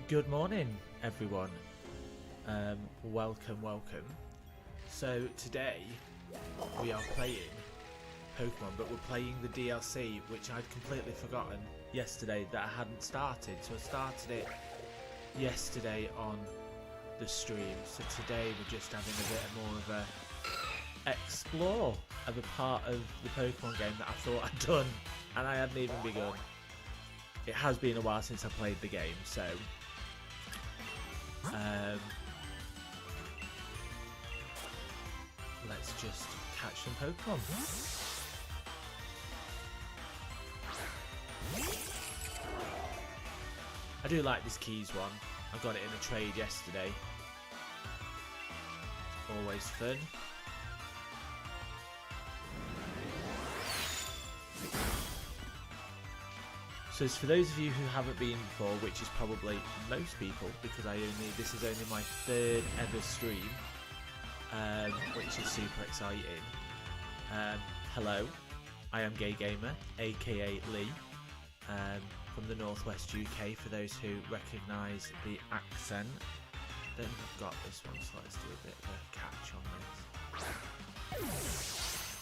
Good morning, everyone. Welcome. So today we are playing Pokemon, but we're playing the DLC, which I'd completely forgotten yesterday that I hadn't started. So I started it yesterday on the stream. So today we're just having a bit more of a explore of a part of the Pokemon game that I thought I'd done, and I hadn't even begun. It has been a while since I played the game, so let's just catch some Pokemon. I do like this Keys one. I got it in a trade yesterday. Always fun. So for those of you who haven't been before, which is probably most people, because this is only my third ever stream, which is super exciting. Hello, I am Gay Gamer, aka Lee, from the Northwest UK. For those who recognise the accent, I don't think I've got this one, so let's do a bit of a catch on this.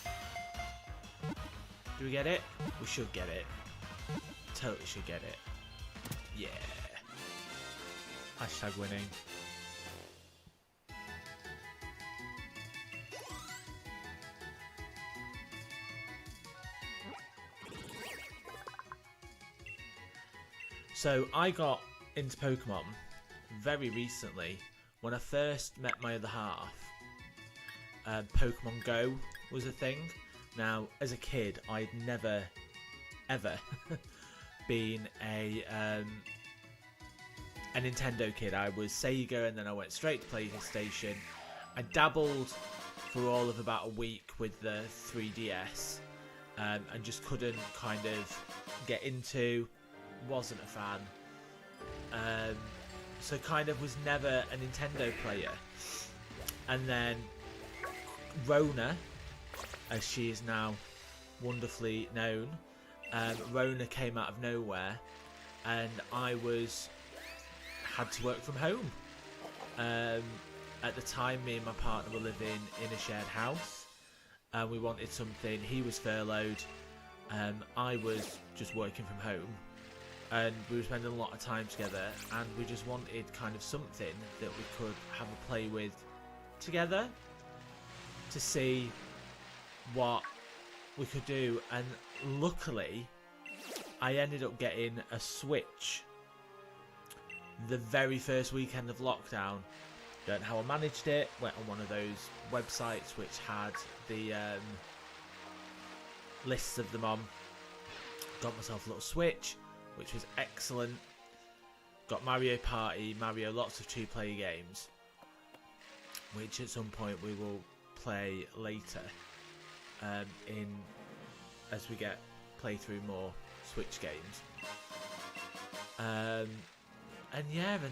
Do we get it? We should get it. Totally should get it. Yeah. Hashtag winning. So I got into Pokemon very recently. When I first met my other half, Pokemon Go was a thing. Now, as a kid, I'd never, ever been a Nintendo kid. I was Sega, and then I went straight to PlayStation. I dabbled for all of about a week with the 3DS, and just couldn't kind of get into. Wasn't a fan. So kind of was never a Nintendo player. And then Rona, as she is now wonderfully known, Rona came out of nowhere, and I had to work from home. At the time, me and my partner were living in a shared house, and we wanted something. He was furloughed, I was just working from home, and we were spending a lot of time together, and we just wanted kind of something that we could have a play with together to see what we could do. And luckily I ended up getting a Switch the very first weekend of lockdown. Don't know how I managed it. Went on one of those websites which had the lists of them on. Got myself a little Switch, which was excellent. Got Mario Party, lots of two-player games, which at some point we will play later as we play through more Switch games. And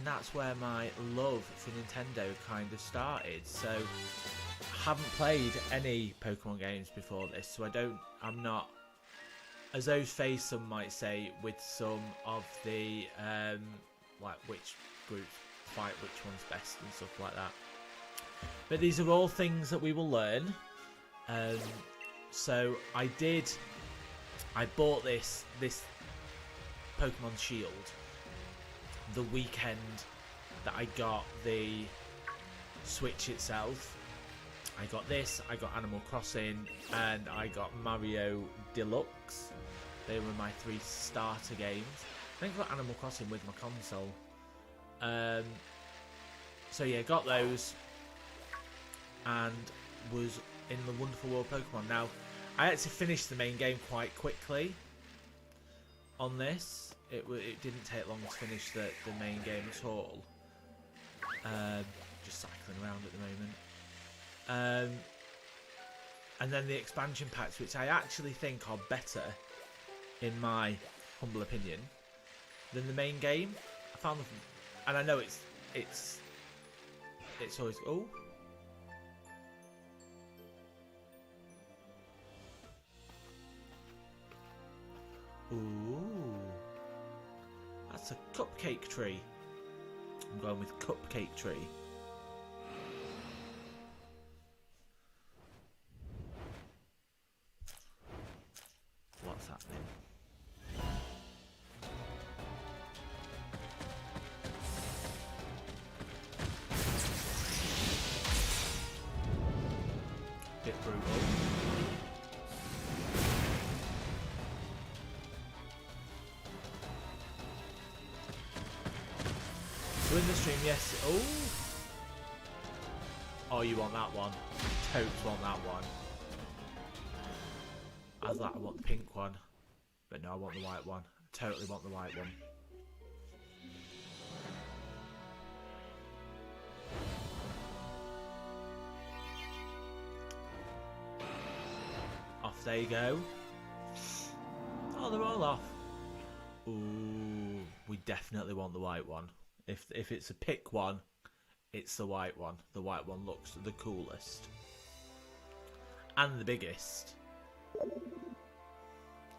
that's where my love for Nintendo kind of started. So I haven't played any Pokemon games before this, so I'm not, as those phase some might say, with some of the like which groups fight which one's best and stuff like that. But these are all things that we will learn. So I bought this Pokemon Shield the weekend that I got the Switch itself. I got this, I got Animal Crossing, and I got Mario Deluxe. They were my 3 starter games. I think I got Animal Crossing with my console. So yeah, got those, and was in the wonderful world of Pokemon. Now, I actually finished the main game quite quickly on this. It didn't take long to finish the main game at all. Just cycling around at the moment. And then the expansion packs, which I actually think are better, in my humble opinion, than the main game. I found them, and I know it's always Ooh. That's a cupcake tree. I'm going with Cupcake Tree. What's happening? Bit brutal. So in the stream, yes. Oh, you want that one? Totes want that one. I want the pink one, but no, I want the white one. I totally want the white one. Off they go. Oh, they're all off. Ooh, we definitely want the white one. If it's a pick one, it's the white one. The white one looks the coolest and the biggest.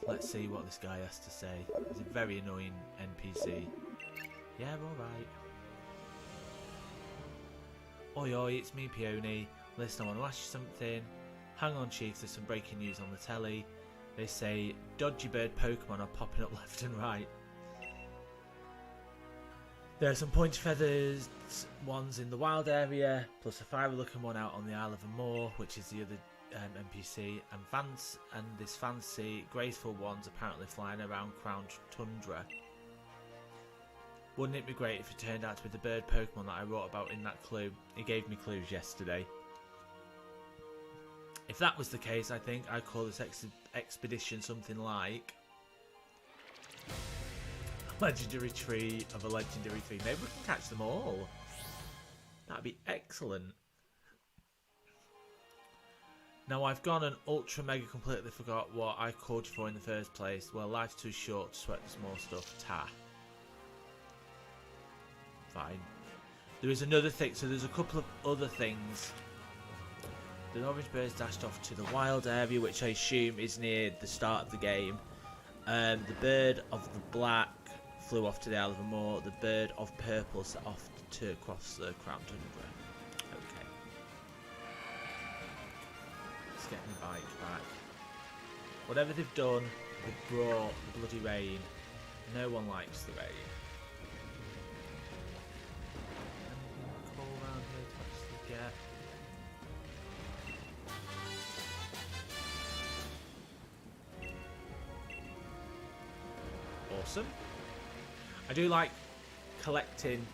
Let's see what this guy has to say. He's a very annoying NPC. Yeah, alright. Oi oi, it's me, Peony. Listen, I want to ask you something. Hang on, Chief, there's some breaking news on the telly. They say dodgy bird Pokemon are popping up left and right. There are some pointy feathers ones in the wild area, plus a fiery looking one out on the Isle of Amor, which is the other NPC, and this fancy graceful one's apparently flying around Crown Tundra. Wouldn't it be great if it turned out to be the bird Pokemon that I wrote about in that clue? He gave me clues yesterday. If that was the case, I think I'd call this expedition something like Legendary Tree of a Legendary Tree. Maybe we can catch them all. That'd be excellent. Now I've gone and ultra mega completely forgot what I called you for in the first place. Well, life's too short to sweat the small stuff. Ta. Fine. There is another thing. So there's a couple of other things. The orange birds dashed off to the wild area, which I assume is near the start of the game. The bird of the black flew off to the Isle of Amor. The bird of purple set off to cross the Crown Tundra. Okay. Let's get my bike back. Whatever they've done, they've brought the bloody rain. No one likes the rain. Anything cool around here to actually get? Awesome. I do like collecting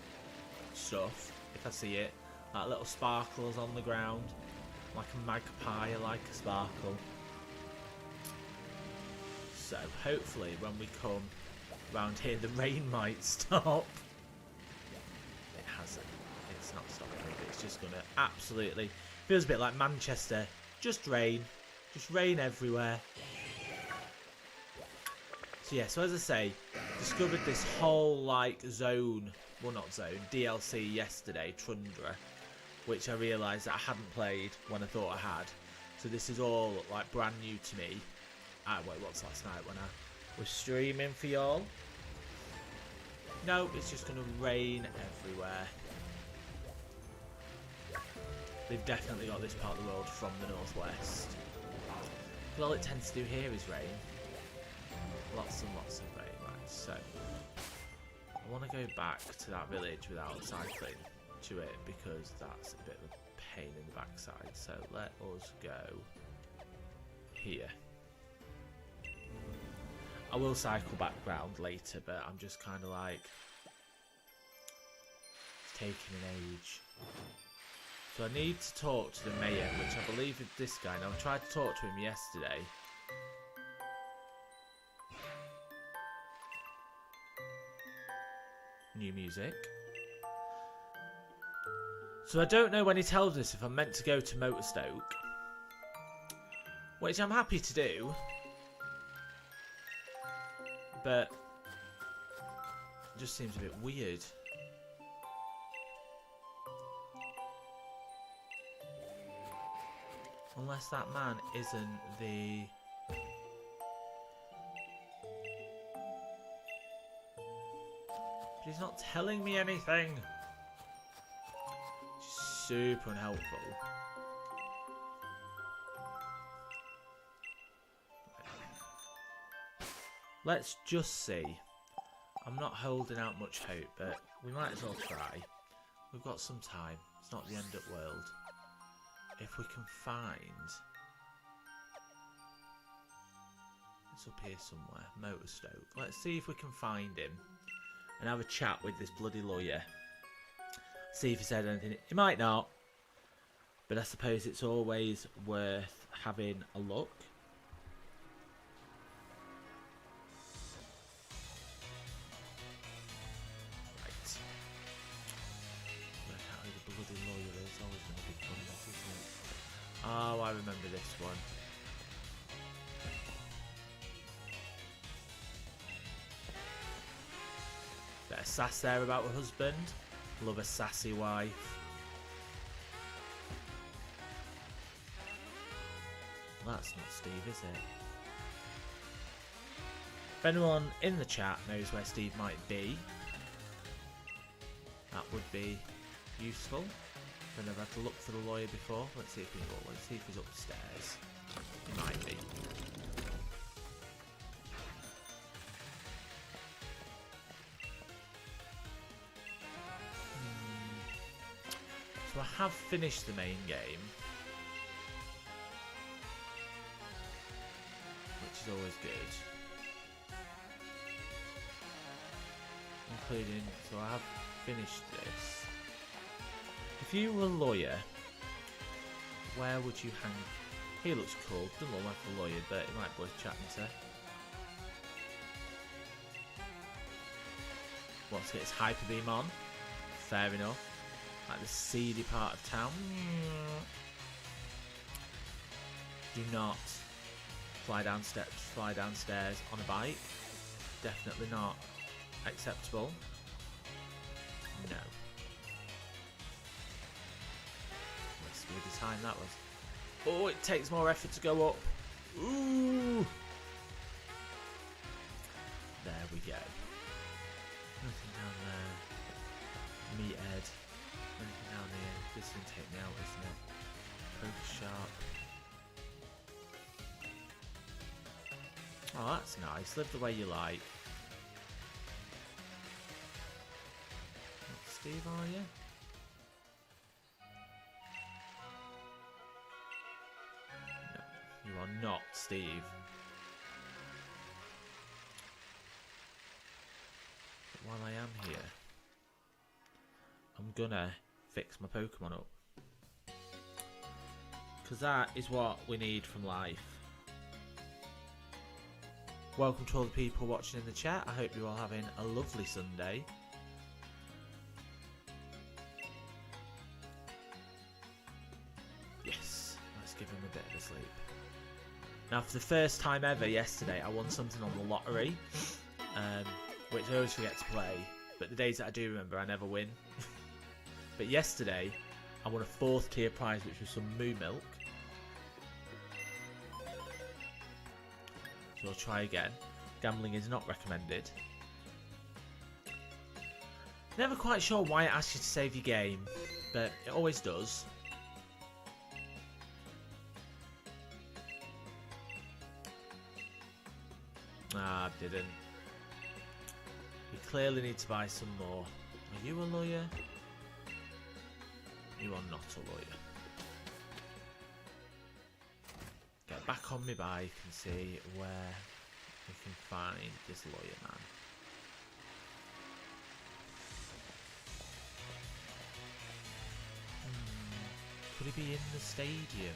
stuff if I see it, like little sparkles on the ground, like a magpie. I like a sparkle. So hopefully when we come round here the rain might stop. It hasn't. It's not stopping. It's just gonna absolutely feels a bit like Manchester. Just rain everywhere. So yeah, so as I say, discovered this whole like zone, well not zone, DLC yesterday, Tundra, which I realised that I hadn't played when I thought I had. So this is all like brand new to me. Wait, what's last night when I was streaming for y'all? No, it's just going to rain everywhere. They've definitely got this part of the world from the northwest. But all it tends to do here is rain. Lots and lots of rain, right? So I want to go back to that village without cycling to it because that's a bit of a pain in the backside. So let us go here. I will cycle back round later, but I'm just kind of like it's taking an age. So I need to talk to the mayor, which I believe is this guy. Now I tried to talk to him yesterday. New music. So I don't know when he tells us if I'm meant to go to Motorstoke, which I'm happy to do, but it just seems a bit weird. Unless that man isn't the... But he's not telling me anything. super unhelpful. Let's just see. I'm not holding out much hope, but we might as well try. We've got some time. It's not the end of the world. If we can find... It's up here somewhere. Motorstoke. Let's see if we can find him. And have a chat with this bloody lawyer. See if he said anything. He might not. But I suppose it's always worth having a look. Oh, I remember this one. Bit of sass there about her husband. Love a sassy wife. That's not Steve, is it? If anyone in the chat knows where Steve might be, that would be useful. I've never had to look for the lawyer before. Let's see if he's upstairs. He might be. So I have finished the main game, which is always good. Including, so I have finished this. If you were a lawyer, where would you hang? He looks cool. Doesn't look like a lawyer, but he might be worth chatting to. Wants to get his hyper beam on. Fair enough. Like the seedy part of town. Do not fly down steps, fly downstairs on a bike. Definitely not acceptable. No. The time that was. Oh, it takes more effort to go up. Ooh. There we go. Nothing down there. Meathead. Anything down here. This is going to take me out, isn't it? Poker sharp. Oh, that's nice. Live the way you like. Steve, are you? You are not Steve. But while I am here, I'm gonna fix my Pokemon up. Because that is what we need from life. Welcome to all the people watching in the chat. I hope you're all having a lovely Sunday. Yes, let's give him a bit of a sleep. Now, for the first time ever yesterday, I won something on the lottery, which I always forget to play, but the days that I do remember, I never win. But yesterday, I won a 4th tier prize, which was some moo milk. So I'll try again. Gambling is not recommended. Never quite sure why it asks you to save your game, but it always does. Ah, I didn't. We clearly need to buy some more. Are you a lawyer? You are not a lawyer. Get back on my bike and see where we can find this lawyer man. Could he be in the stadium?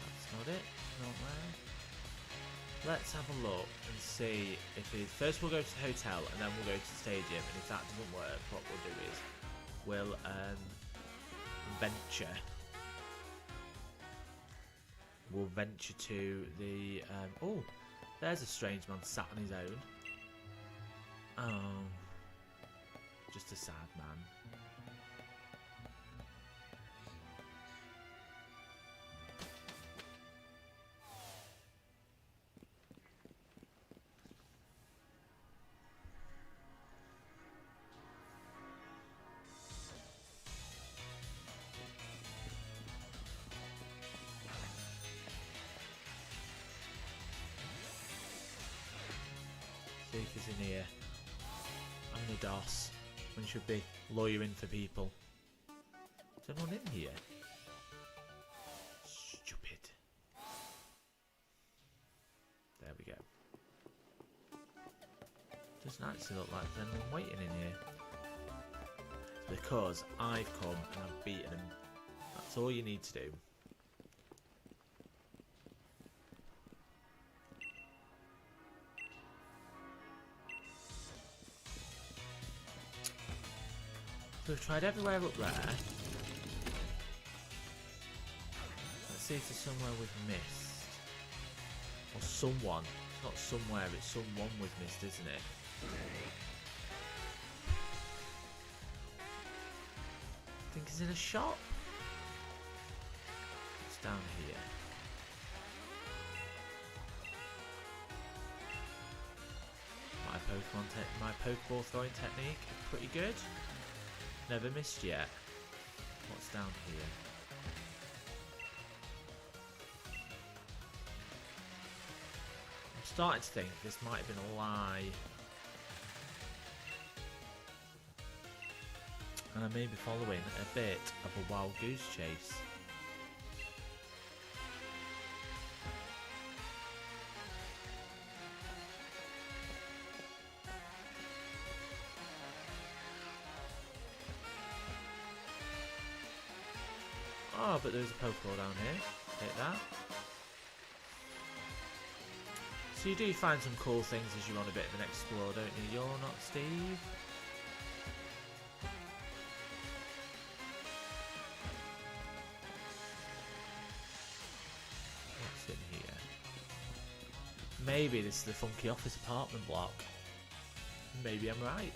That's not it. Not there. Let's have a look and see if it. First we'll go to the hotel and then we'll go to the stadium, and if that doesn't work, what we'll do is we'll venture. We'll venture to the oh, there's a strange man sat on his own. Oh, just a sad man. in here. I'm a DOS. We should be lawyering for people. Is anyone in here? Stupid. There we go. Doesn't actually look like there's anyone waiting in here. It's because I've come and I've beaten him. That's all you need to do. So we've tried everywhere up there. Let's see if there's somewhere we've missed. Or someone. It's not somewhere, it's someone we've missed, isn't it? I think it's in a shop. It's down here. My Pokeball throwing technique, pretty good. Never missed yet. What's down here? I'm starting to think this might have been a lie. And I may be following a bit of a wild goose chase. Oh, but there's a Pokeball down here. Take that. So you do find some cool things as you're on a bit of an explore, don't you? You're not Steve? What's in here? Maybe this is the funky office apartment block. Maybe I'm right.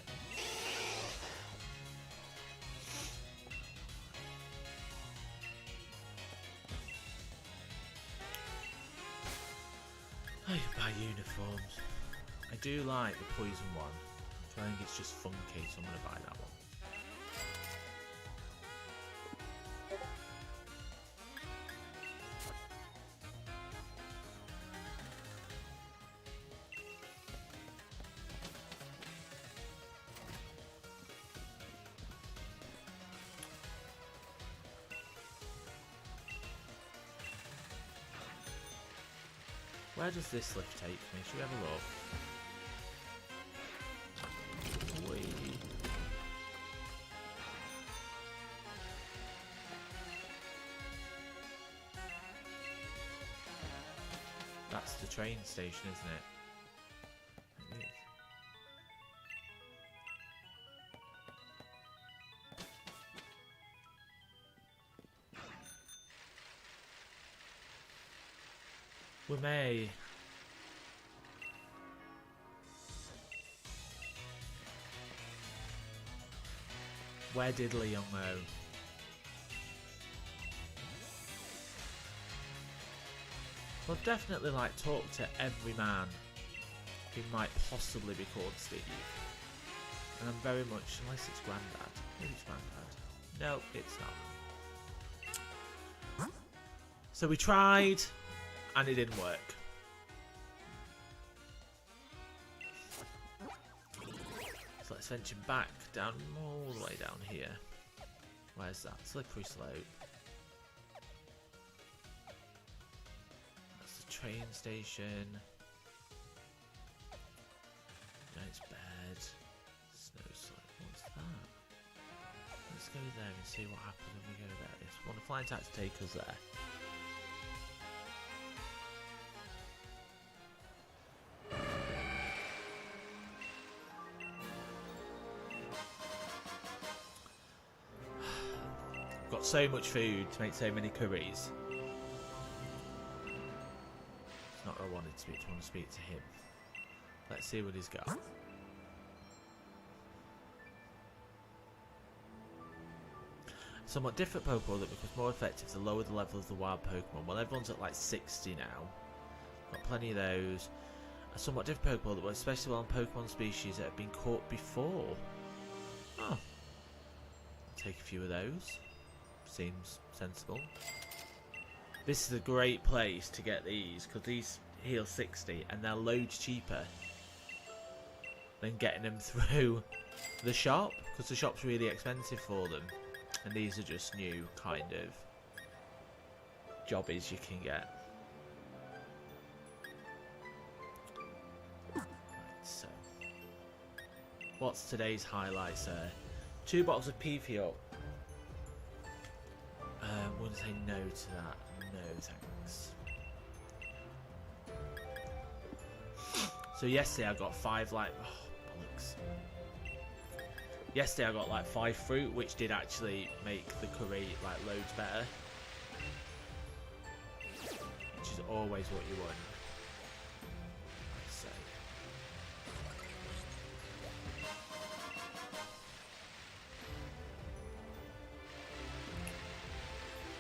I can buy uniforms. I do like the poison one. I think it's just funky, so I'm going to buy that one. Where does this lift take me? Should we have a look? Whee. That's the train station, isn't it? It is. We may. Where did Leon go? Well, definitely like talk to every man who might possibly be called Steve. And I'm very much, unless it's Grandad. Maybe it's Grandad. No, it's not. So we tried. And it didn't work. So let's venture back down all the way down here. Where's that? Slippery slope. That's the train station. Nice bed. Snow slope. What's that? Let's go there and see what happens when we go there. Yes, want a flying taxi to take us there. Got so much food to make so many curries. It's not what I wanted to speak to. I want to speak to him. Let's see what he's got. Somewhat different Pokeball that becomes more effective the lower the level of the wild Pokemon. Well, everyone's at like 60 now. Got plenty of those. A somewhat different Pokeball that works especially well on Pokemon species that have been caught before. Oh. I'll take a few of those. Seems sensible. This is a great place to get these because these heal 60 and they're loads cheaper. than getting them through the shop, because the shop's really expensive for them, and these are just new kind of jobbies you can get. Right, so what's today's highlight, sir? 2 bottles of PVO. Wouldn't say no to that. No thanks. So yesterday I got 5 like bollocks. Yesterday I got like 5 fruit, which did actually make the curry like loads better. Which is always what you want. Let's say.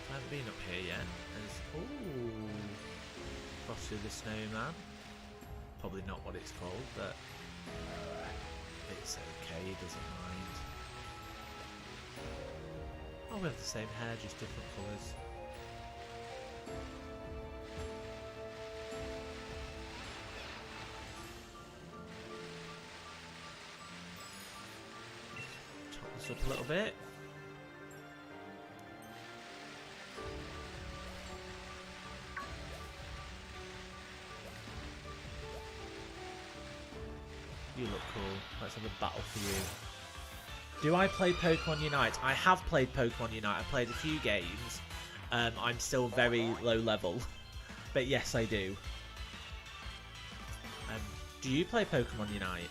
I haven't been up here yet. There's Frosty the Snowman. Probably not what it's called, but it's okay, he doesn't mind. Oh, we have the same hair, just different colours. Top this up a little bit. You look cool. Let's have a battle for you. Do I play Pokemon Unite? I have played Pokemon Unite. I played a few games. I'm still very low level. But yes, I do. Do you play Pokemon Unite?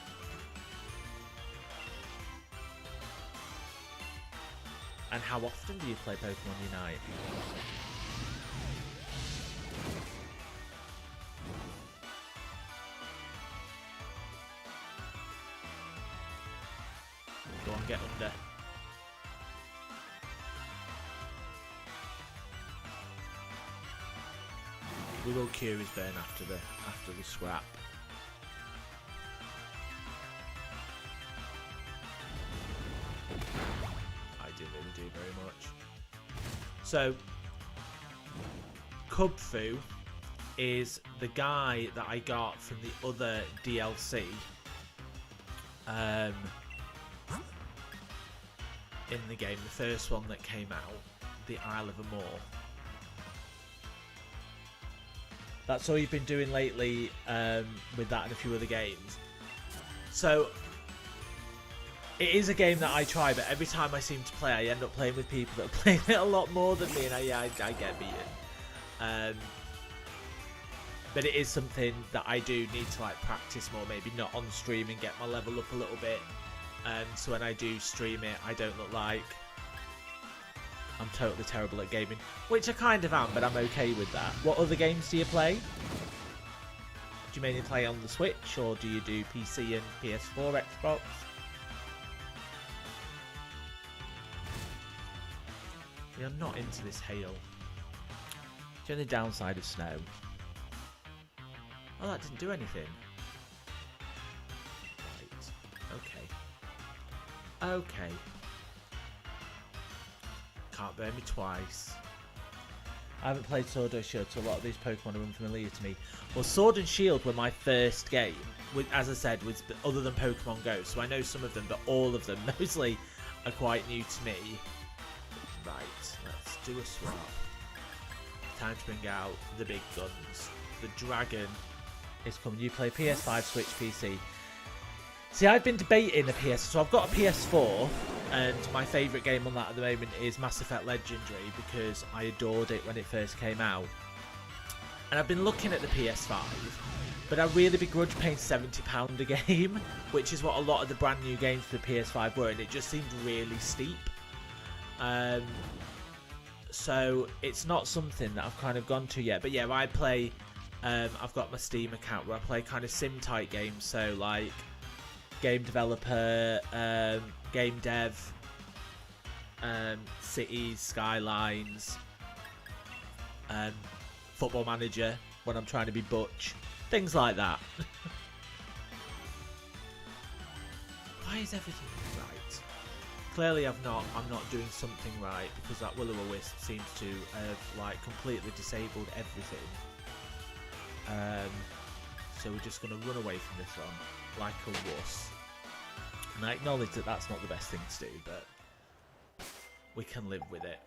And how often do you play Pokemon Unite? Go on, get under. We will cure his burn after the scrap. I didn't really do very much. So Kubfu is the guy that I got from the other DLC. In the game, the first one that came out, the Isle of Amor. That's all you've been doing lately with that and a few other games. So it is a game that I try, but every time I seem to play, I end up playing with people that are playing it a lot more than me, and I get beaten. But it is something that I do need to like practice more, maybe not on stream, and get my level up a little bit. So when I do stream it, I don't look like I'm totally terrible at gaming, which I kind of am, but I'm okay with that. What other games do you play? Do you mainly play on the Switch, or do you do PC and PS4, Xbox? We are not into this hail. It's the only downside of snow. Oh, that didn't do anything. Right. Okay. Okay. Can't burn me twice. I haven't played Sword or Shield, so a lot of these Pokemon are unfamiliar to me. Well, Sword and Shield were my first game, as I said, other than Pokemon Go. So I know some of them, but all of them mostly are quite new to me. Right, let's do a swap. Time to bring out the big guns. The dragon is coming. You play PS5, Switch, PC. See, I've been debating a PS, so I've got a PS4, and my favourite game on that at the moment is Mass Effect Legendary, because I adored it when it first came out. And I've been looking at the PS5, but I really begrudge paying £70 a game, which is what a lot of the brand new games for the PS5 were, and it just seemed really steep. So it's not something that I've kind of gone to yet. But yeah, I play, I've got my Steam account where I play kind of sim-type games, so like game developer, game dev, cities, skylines, football manager when I'm trying to be Butch, things like that. Why is everything right? Clearly I'm not doing something right, because that Will-O-Wisp seems to have like completely disabled everything. So we're just going to run away from this one like a wuss. And I acknowledge that that's not the best thing to do, but we can live with it.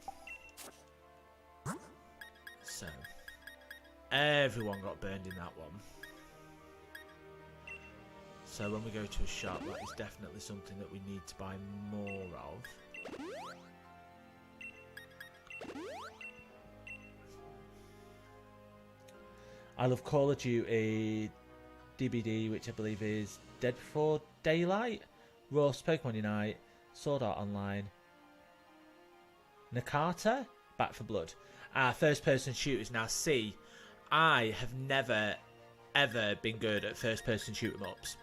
So, everyone got burned in that one. So when we go to a shop, that is definitely something that we need to buy more of. I love Call of Duty, DBD, which I believe is Dead Before Daylight, Rust, Pokemon Unite, Sword Art Online, Nakata, Back for Blood. First-person shooters. Now, see, I have never, ever been good at first-person shoot-em-ups.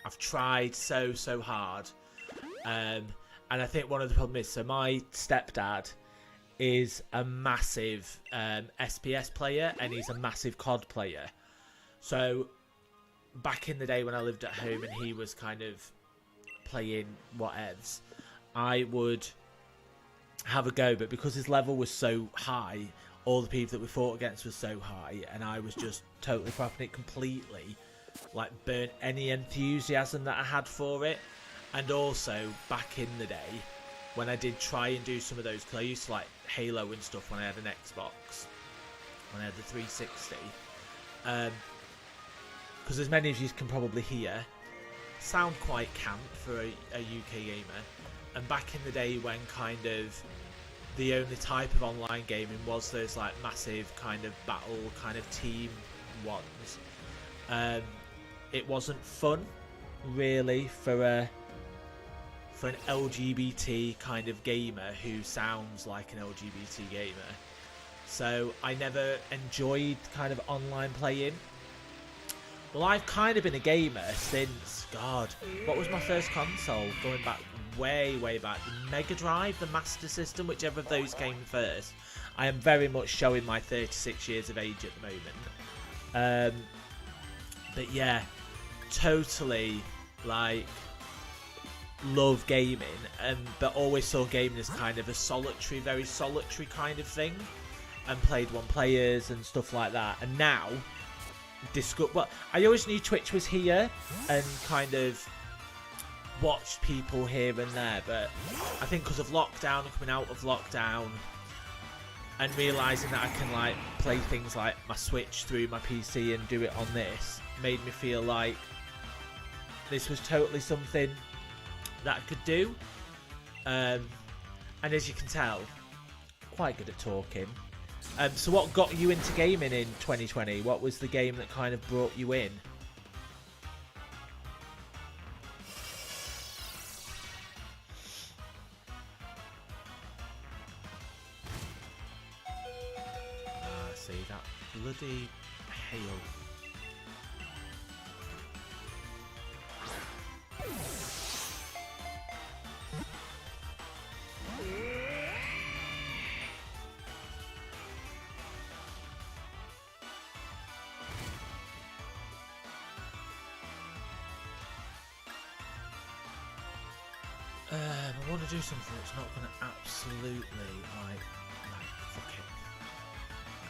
I've tried so hard. And I think one of the problems is, so my stepdad is a massive SPS player, and he's a massive COD player. So, back in the day when I lived at home and he was kind of playing whatevs, I would have a go, but because his level was so high, all the people that we fought against was so high, and I was just totally propping it completely, like burnt any enthusiasm that I had for it. And also back in the day when I did try and do some of those, because I used to like Halo and stuff when I had an Xbox, when I had the 360, because as many of you can probably hear, sound quite camp for a UK gamer. And back in the day when kind of the only type of online gaming was those like massive kind of battle kind of team ones, it wasn't fun really for an LGBT kind of gamer who sounds like an LGBT gamer. So I never enjoyed kind of online playing. Well, I've kind of been a gamer since, God, what was my first console? Going back way back. The Mega Drive, the Master System, whichever of those came first. I am very much showing my 36 years of age at the moment. But yeah, totally, like, love gaming, but always saw gaming as kind of a solitary, very solitary kind of thing, and played one players and stuff like that. And now, well, I always knew Twitch was here and kind of watched people here and there, but I think because of lockdown and coming out of lockdown and realising that I can like play things like my Switch through my PC and do it on this, made me feel like this was totally something that I could do. And as you can tell, quite good at talking. So what got you into gaming in 2020? What was the game that kind of brought you in? See that bloody hail. I want to do something that's not going to absolutely like fuck it.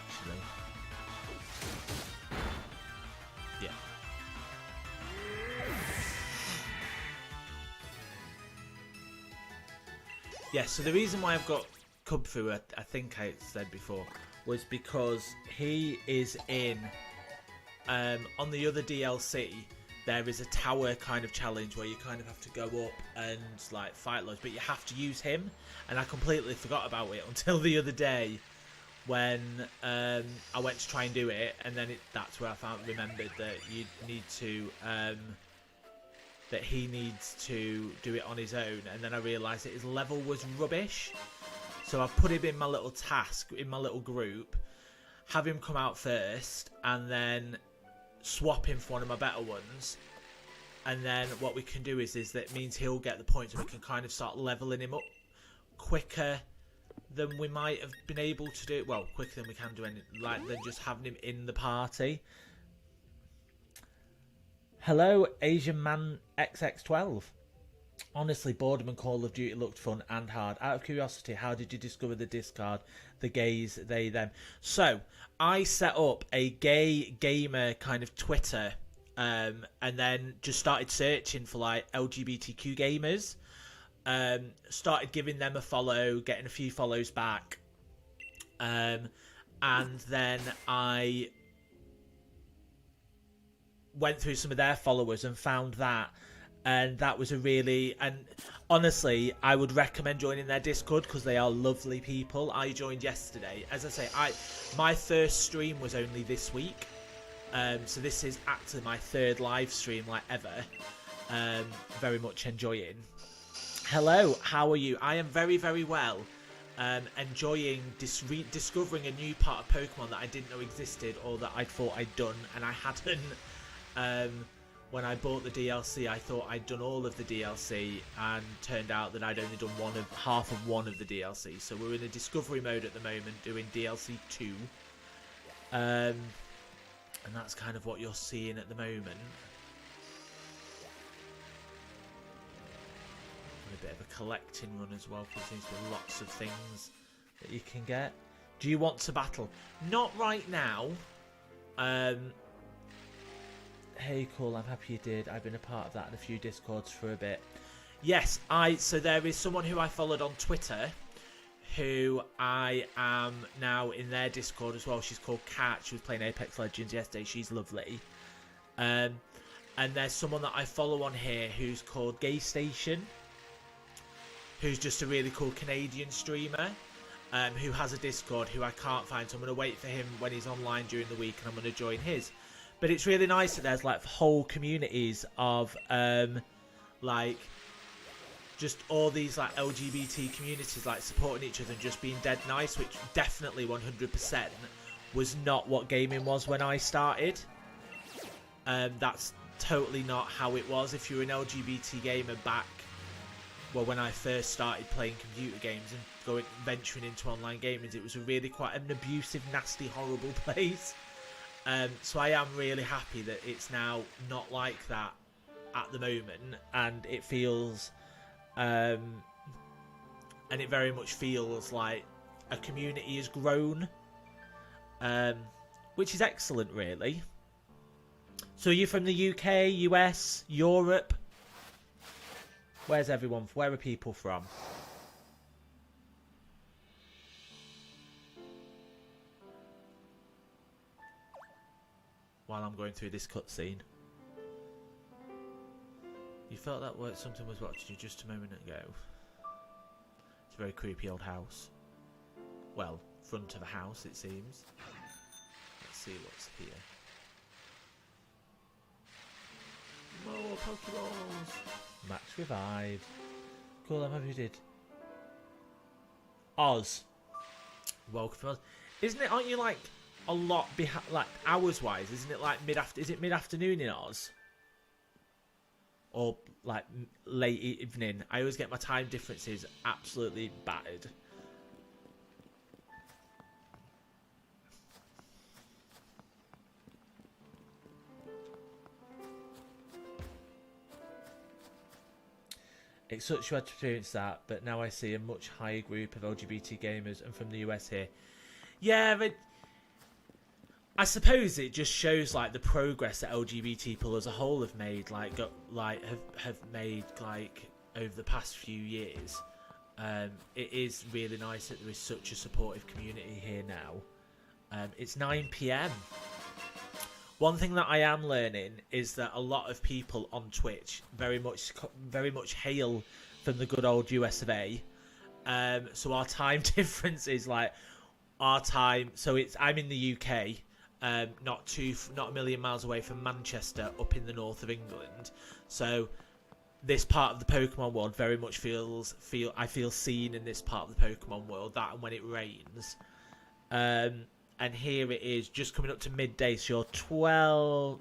Actually, yeah. Yeah, so the reason why I've got Cubfu, I think I said before, was because he is in on the other DLC. There is a tower kind of challenge where you kind of have to go up and like fight loads, but you have to use him, and I completely forgot about it until the other day when I went to try and do it, and then that's where I remembered that you need to that he needs to do it on his own, and then I realised that his level was rubbish. So I've put him in my little task, in my little group, have him come out first, and then swap him for one of my better ones. And then what we can do is that means he'll get the points, and we can kind of start leveling him up quicker than we might have been able to do. Well, quicker than we can do anything, like than just having him in the party. Hello, Asian Man XX12. Honestly, Boredom and Call of Duty looked fun and hard. Out of curiosity, how did you discover the Discord, the gays, they, them? So, I set up a gay gamer kind of Twitter and then just started searching for like LGBTQ gamers. Started giving them a follow, getting a few follows back, and then I went through some of their followers and found that, and that was and honestly, I would recommend joining their Discord because they are lovely people. I joined yesterday. As I say, my first stream was only this week, so this is actually my third live stream like ever. Very much enjoying. Hello, how are you? I am very, very well. Enjoying discovering a new part of Pokemon that I didn't know existed, or that I thought I'd done and I hadn't. When I bought the DLC, I thought I'd done all of the DLC, and turned out that I'd only done half of one of the DLC. So we're in a discovery mode at the moment, doing DLC 2. And that's kind of what you're seeing at the moment. A bit of a collecting run as well, because there seems to be lots of things that you can get. Do you want to battle? Not right now. Hey, cool, I'm happy you did. I've been a part of that in a few Discords for a bit. Yes, so there is someone who I followed on Twitter who I am now in their Discord as well. She's called Kat. She was playing Apex Legends yesterday. She's lovely. And there's someone that I follow on here who's called Gay Station, who's just a really cool Canadian streamer, who has a Discord who I can't find. So I'm going to wait for him when he's online during the week, and I'm going to join his. But it's really nice that there's like whole communities of like just all these like LGBT communities like supporting each other and just being dead nice, which definitely 100% was not what gaming was when I started. That's totally not how it was. If you're an LGBT gamer back, well, when I first started playing computer games and venturing into online gaming, it was really quite an abusive, nasty, horrible place. So I am really happy that it's now not like that at the moment, and it feels, and it very much feels like a community has grown, which is excellent, really. So you're from the UK, US, Europe? Where's everyone? Where are people from? While I'm going through this cutscene. You felt that something was watching you just a moment ago. It's a very creepy old house. Well, front of a house, it seems. Let's see what's here. More Pokeballs! Max revived. Cool, I'm happy you did. Oz. Welcome, Oz. Isn't it, aren't you like a lot behind, like hours wise? Isn't it like mid-afternoon in Oz? Or like late evening? I always get my time differences absolutely battered. It's such a experience that, but now I see a much higher group of LGBT gamers and from the US here. Yeah, but I suppose it just shows like the progress that LGBT people as a whole have made, have made like over the past few years. It is really nice that there is such a supportive community here now. It's 9 PM. One thing that I am learning is that a lot of people on Twitch very much hail from the good old US of A. So our time difference is like our time. So I'm in the UK. Not a million miles away from Manchester, up in the north of England. So this part of the Pokemon world very much I feel seen in this part of the Pokemon world. That and when it rains, and here it is just coming up to midday. So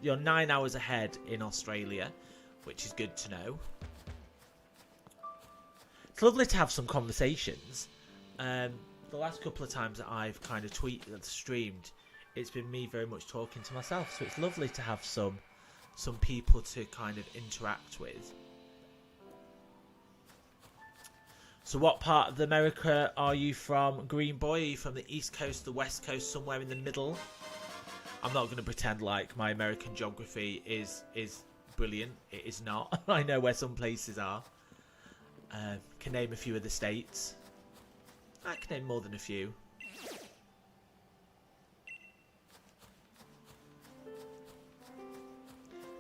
you're 9 hours ahead in Australia, which is good to know. It's lovely to have some conversations. The last couple of times that I've kind of streamed, it's been me very much talking to myself, so it's lovely to have some people to kind of interact with. So what part of America are you from, Green Boy? Are you from the East Coast, the West Coast, somewhere in the middle? I'm not going to pretend like my American geography is brilliant. It is not. I know where some places are. Can name a few of the states. I can name more than a few.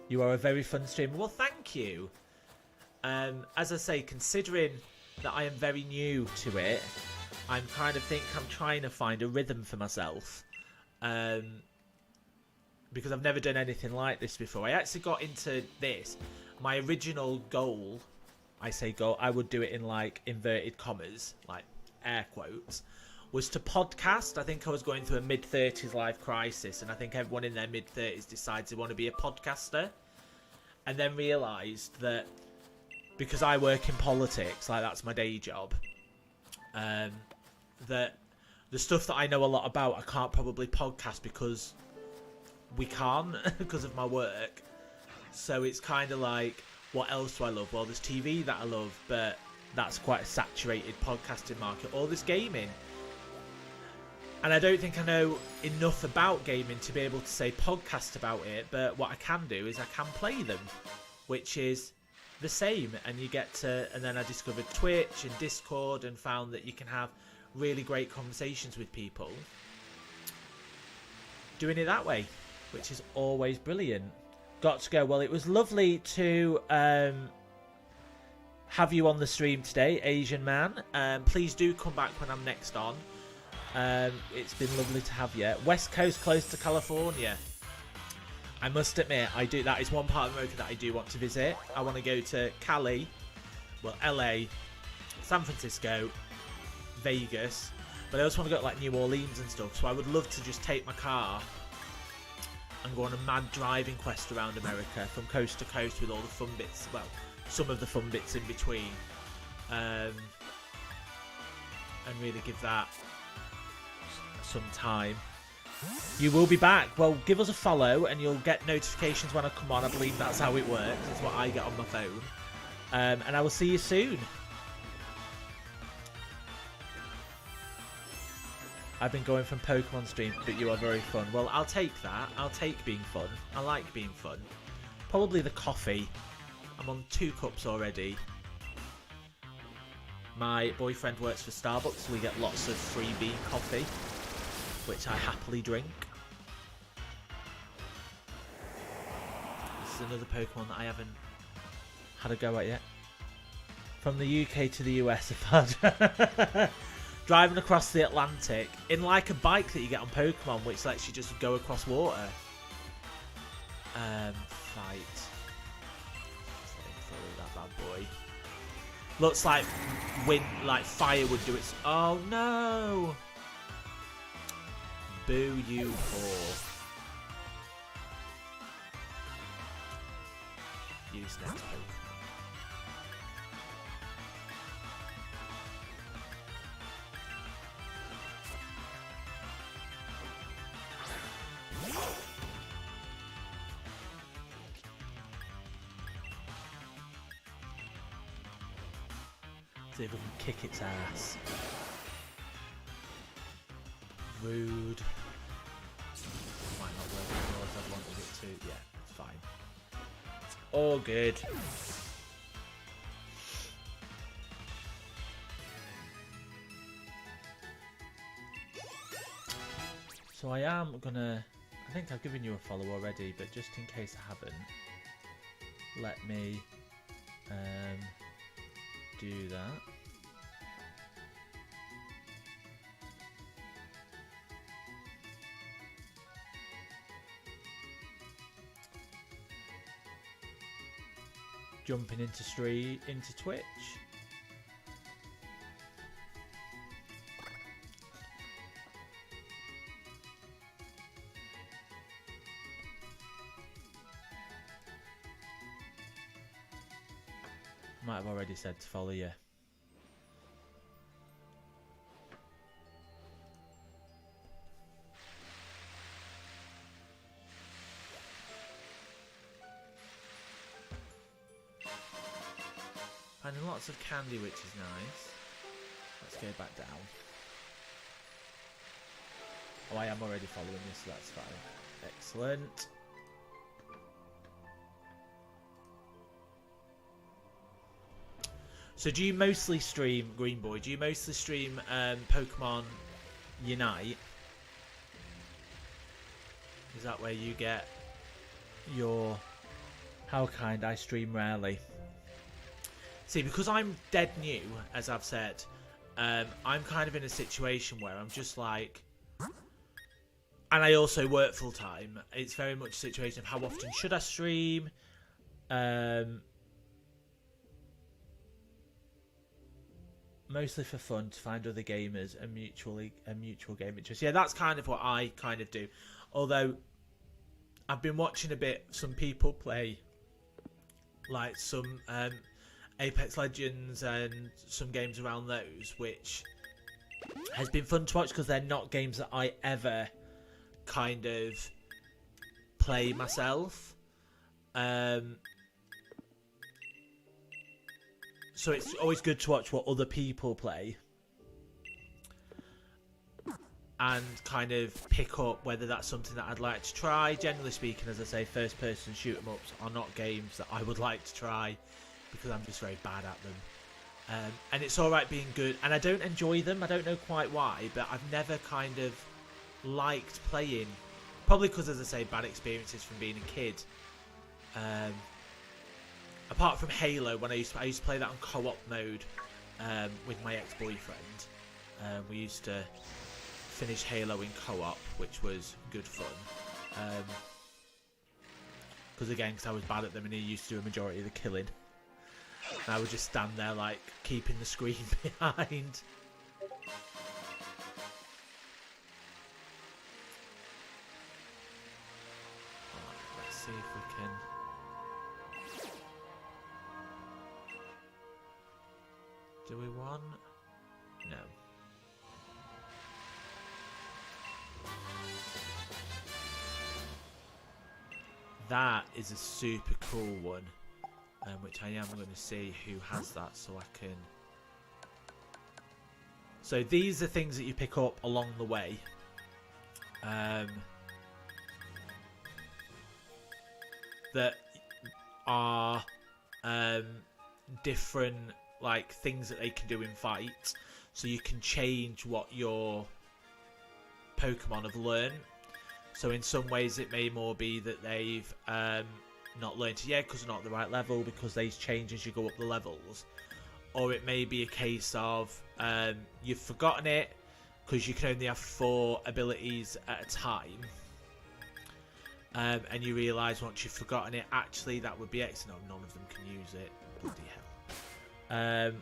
You are a very fun streamer. Well, thank you. As I say, considering that I am very new to it, I'm kind of I'm trying to find a rhythm for myself. Because I've never done anything like this before. I actually got into this. My original goal, I say goal, I would do it in like inverted commas, like air quotes, was to podcast. I think I was going through a mid-30s life crisis, and I think everyone in their mid-30s decides they want to be a podcaster, and then realised that because I work in politics, like that's my day job, that the stuff that I know a lot about I can't probably podcast because we can't because of my work. So it's kind of like, what else do I love? Well, there's TV that I love, but that's quite a saturated podcasting market. Or there's gaming. And I don't think I know enough about gaming to be able to say podcast about it, but what I can do is I can play them, which is the same. And you get to, and then I discovered Twitch and Discord and found that you can have really great conversations with people doing it that way, which is always brilliant. Got to go. Well, it was lovely to have you on the stream today, Asian man. Please do come back when I'm next on. It's been lovely to have you. West Coast, close to California. I must admit, I do. That is one part of America that I do want to visit. I want to go to Cali, well, LA, San Francisco, Vegas, but I also want to go to like New Orleans and stuff. So I would love to just take my car and go on a mad driving quest around America from coast to coast with all the fun bits. Well, some of the fun bits in between, and really give that some time. You will be back. Well, give us a follow and you'll get notifications when I come on. I believe that's how it works. It's what I get on my phone. And I will see you soon. I've been going from Pokemon stream, but you are very fun. Well, I'll take that. I'll take being fun. I like being fun. Probably the coffee. I'm on 2 cups already. My boyfriend works for Starbucks, so we get lots of freebie coffee, which I happily drink. This is another Pokemon that I haven't had a go at yet. From the UK to the US, driving across the Atlantic in like a bike that you get on Pokemon, which lets you just go across water. Fight. That bad boy. Looks like wind, like fire would do it. Oh no! Boo you whore. Use next Pokemon. See if we can kick its ass. Rude. Might not work as well as I wanted it to. Yeah, it's fine. It's all good. So I am gonna... I think I've given you a follow already, but just in case I haven't, let me do that. Jumping into Twitch. Might have already said to follow you. Finding lots of candy, which is nice. Let's go back down. Oh, I am already following you, so that's fine. Excellent. So do you mostly stream, Green Boy, do you mostly stream Pokemon Unite? Is that where you get your... How kind, I stream rarely. See, because I'm dead new, as I've said, I'm kind of in a situation where I'm just like... And I also work full time. It's very much a situation of how often should I stream? Mostly for fun, to find other gamers and mutual game interest. Yeah, that's kind of what I kind of do. Although I've been watching a bit some people play, like some Apex Legends and some games around those, which has been fun to watch because they're not games that I ever kind of play myself. So it's always good to watch what other people play and kind of pick up whether that's something that I'd like to try. Generally speaking, as I say, first person shoot 'em ups are not games that I would like to try because I'm just very bad at them. And it's alright being good, and I don't enjoy them. I don't know quite why, but I've never kind of liked playing, probably because, as I say, bad experiences from being a kid. Apart from Halo, when I used to play that on co-op mode with my ex-boyfriend. We used to finish Halo in co-op, which was good fun. Because again, because I was bad at them and he used to do a majority of the killing. And I would just stand there like keeping the screen behind. Let's see if we can... Do we want? No. That is a super cool one, which I am going to see who has that so I can... So these are things that you pick up along the way. That are different, like, things that they can do in fights. So you can change what your Pokemon have learned. So in some ways it may more be that they've not learned it yet because they're not at the right level, because they change as you go up the levels. Or it may be a case of you've forgotten it because you can only have 4 abilities at a time. And you realise once you've forgotten it, actually that would be X. No, none of them can use it. Bloody hell.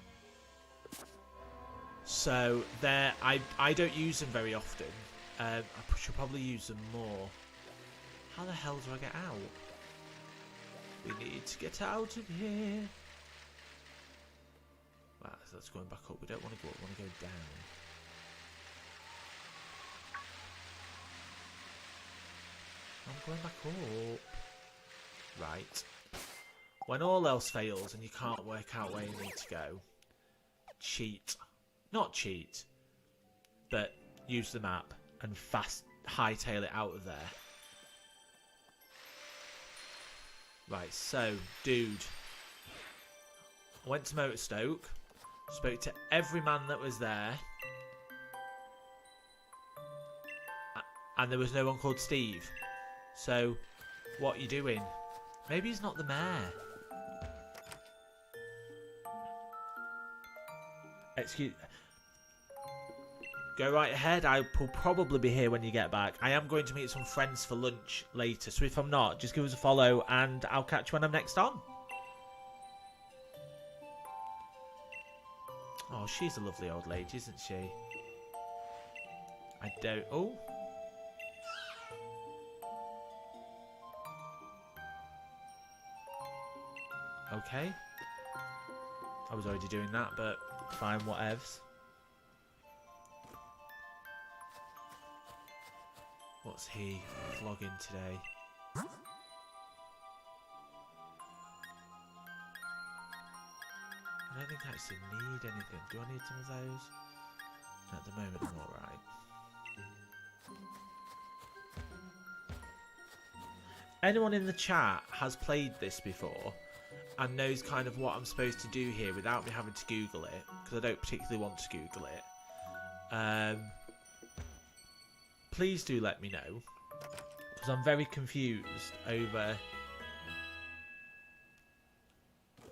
So there, I don't use them very often. I should probably use them more. How the hell do I get out? We need to get out of here. Right, so that's going back up. We don't want to go up, we want to go down. I'm going back up. Right. When all else fails and you can't work out where you need to go, cheat. Not cheat, but use the map and fast hightail it out of there. Right, so, dude. I went to Motorstoke, spoke to every man that was there, and there was no one called Steve. So, what are you doing? Maybe he's not the mayor. Excuse... Go right ahead. I will probably be here when you get back. I am going to meet some friends for lunch later, so if I'm not, just give us a follow and I'll catch you when I'm next on. Oh, she's a lovely old lady, isn't she? I don't... Oh. Okay. I was already doing that, but fine, whatevs. What's he vlogging today? I don't think I actually need anything. Do I need some of those? At the moment, I'm alright. anyone in the chat has played this before and knows kind of what I'm supposed to do here without me having to Google it, because I don't particularly want to Google it, please do let me know, because I'm very confused over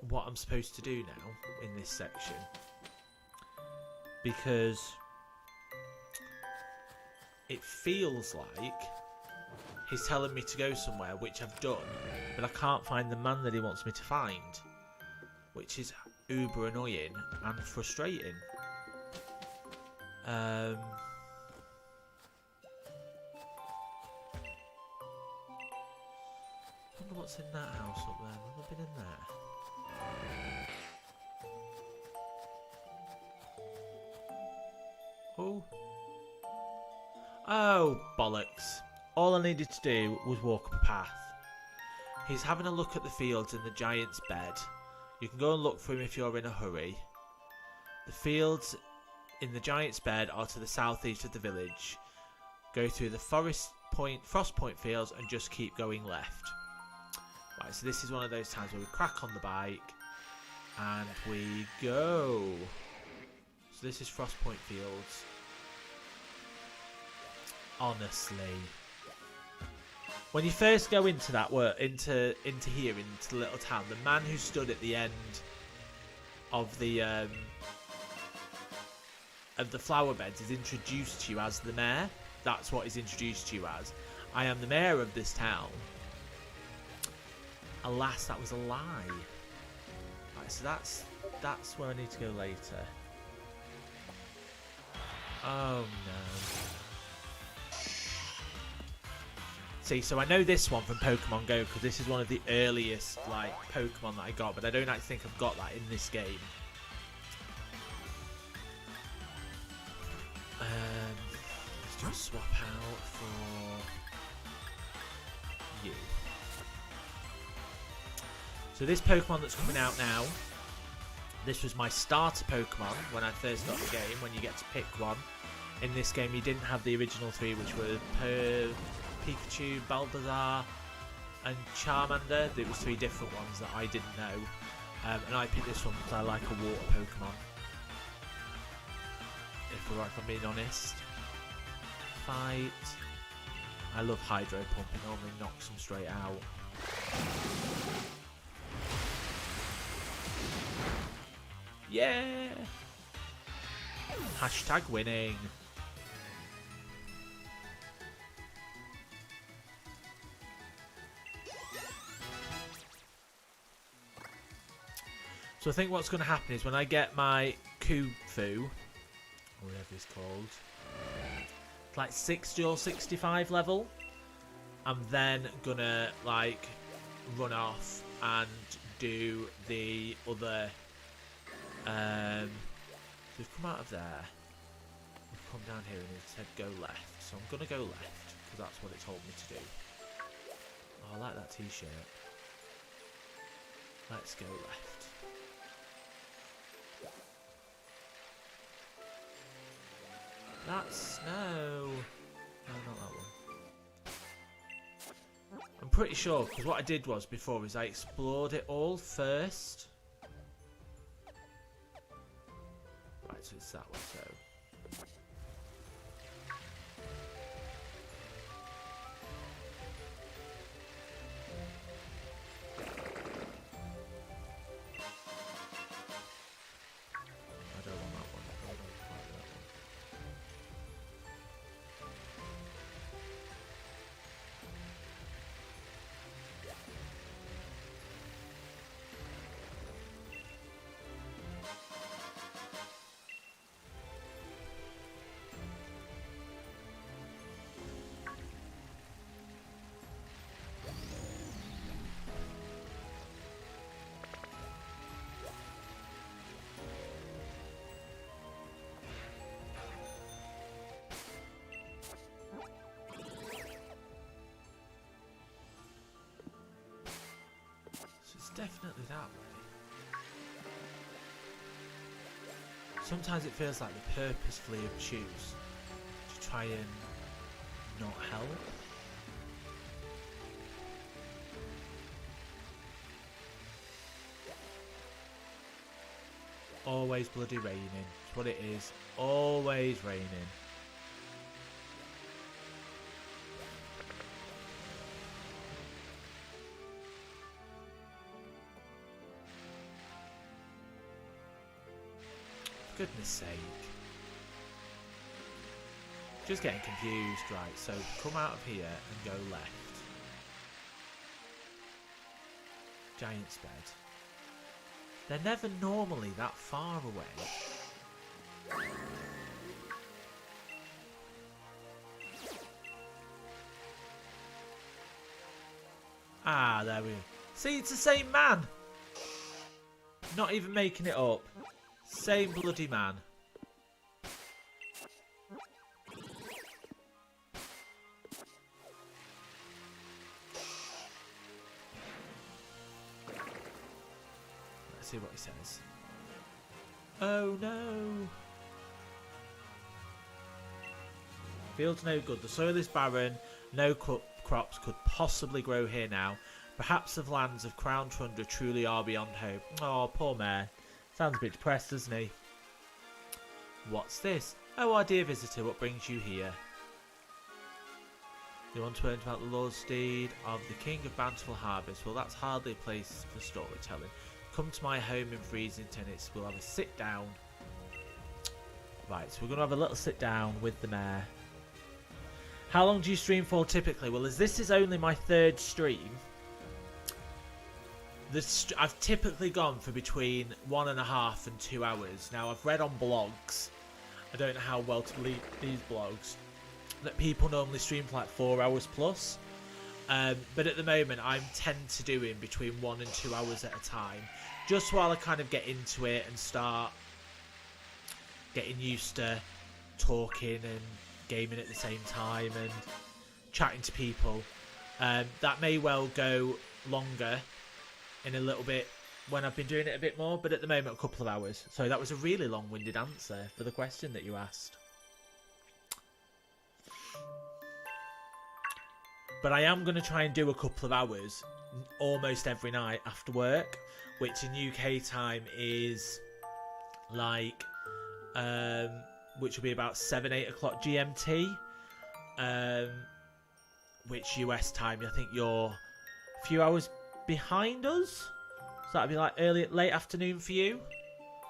what I'm supposed to do now in this section, because it feels like he's telling me to go somewhere, which I've done, but I can't find the man that he wants me to find, which is uber annoying and frustrating. I wonder what's in that house up there. Have I been in there? Oh, bollocks. All I needed to do was walk up a path. He's having a look at the fields in the giant's bed. You can go and look for him if you're in a hurry. The fields in the giant's bed are to the southeast of the village. Go through the Frost Point fields and just keep going left. Right, so this is one of those times where we crack on the bike and we go. So this is Frost Point fields. Honestly, when you first go into that into the little town, the man who stood at the end of the flower beds is introduced to you as the mayor. That's what he's introduced to you as. I am the mayor of this town. Alas, that was a lie. Right, so that's where I need to go later. Oh no. See, so I know this one from Pokemon Go because this is one of the earliest like Pokemon that I got, but I don't actually think I've got that in this game. Let's do a swap out for you. So this Pokemon that's coming out now, this was my starter Pokemon when I first got the game, when you get to pick one. In this game you didn't have the original three, which were Pikachu, Balthazar and Charmander. There was three different ones that I didn't know, and I picked this one because I like a water Pokemon, if I'm being honest. Fight. I love Hydro Pump, it normally knocks them straight out. Yeah! Hashtag winning. So I think what's going to happen is when I get my Kufu, or whatever it's called, like 60 or 65 level, I'm then going to like run off and do the other, we've come out of there, we've come down here and it said go left, so I'm going to go left, because that's what it told me to do. Oh, I like that t-shirt. Let's go left. That's no, not that one. I'm pretty sure, because what I did was before is I explored it all first. Right, so it's that one, so. I don't want that one. I don't want that one. Definitely that way. Sometimes it feels like they purposefully choose to try and not help. Always bloody raining. That's what it is. Always raining. For goodness sake. Just getting confused. Right, so come out of here and go left. Giant's bed. They're never normally that far away. Ah, there we go. See, it's the same man. Not even making it up. Same bloody man. See what he says. Oh no! Field's no good. The soil is barren. No crops could possibly grow here now. Perhaps the lands of Crown Tundra truly are beyond hope. Oh, poor Mayor. Sounds a bit depressed, doesn't he? What's this? Oh, our dear visitor, what brings you here? You want to learn about the Lord's deed of the King of Bountiful Harvest? Well, that's hardly a place for storytelling. Come to my home in Freesington. We'll have a sit down. Right, so we're going to have a little sit down with the mayor. How long do you stream for typically? Well, as this is only my third stream, I've typically gone for between 1.5 and 2 hours. Now, I've read on blogs, I don't know how well to believe these blogs, that people normally stream for like 4 hours plus. But at the moment, I tend to do in between 1 and 2 hours at a time, just while I kind of get into it and start getting used to talking and gaming at the same time and chatting to people. That may well go longer in a little bit when I've been doing it a bit more, but at the moment, a couple of hours. So that was a really long-winded answer for the question that you asked. But I am going to try and do a couple of hours almost every night after work, which in UK time is like, which will be about 7-8 o'clock GMT, which US time, I think you're a few hours behind us. So that'd be like late afternoon for you.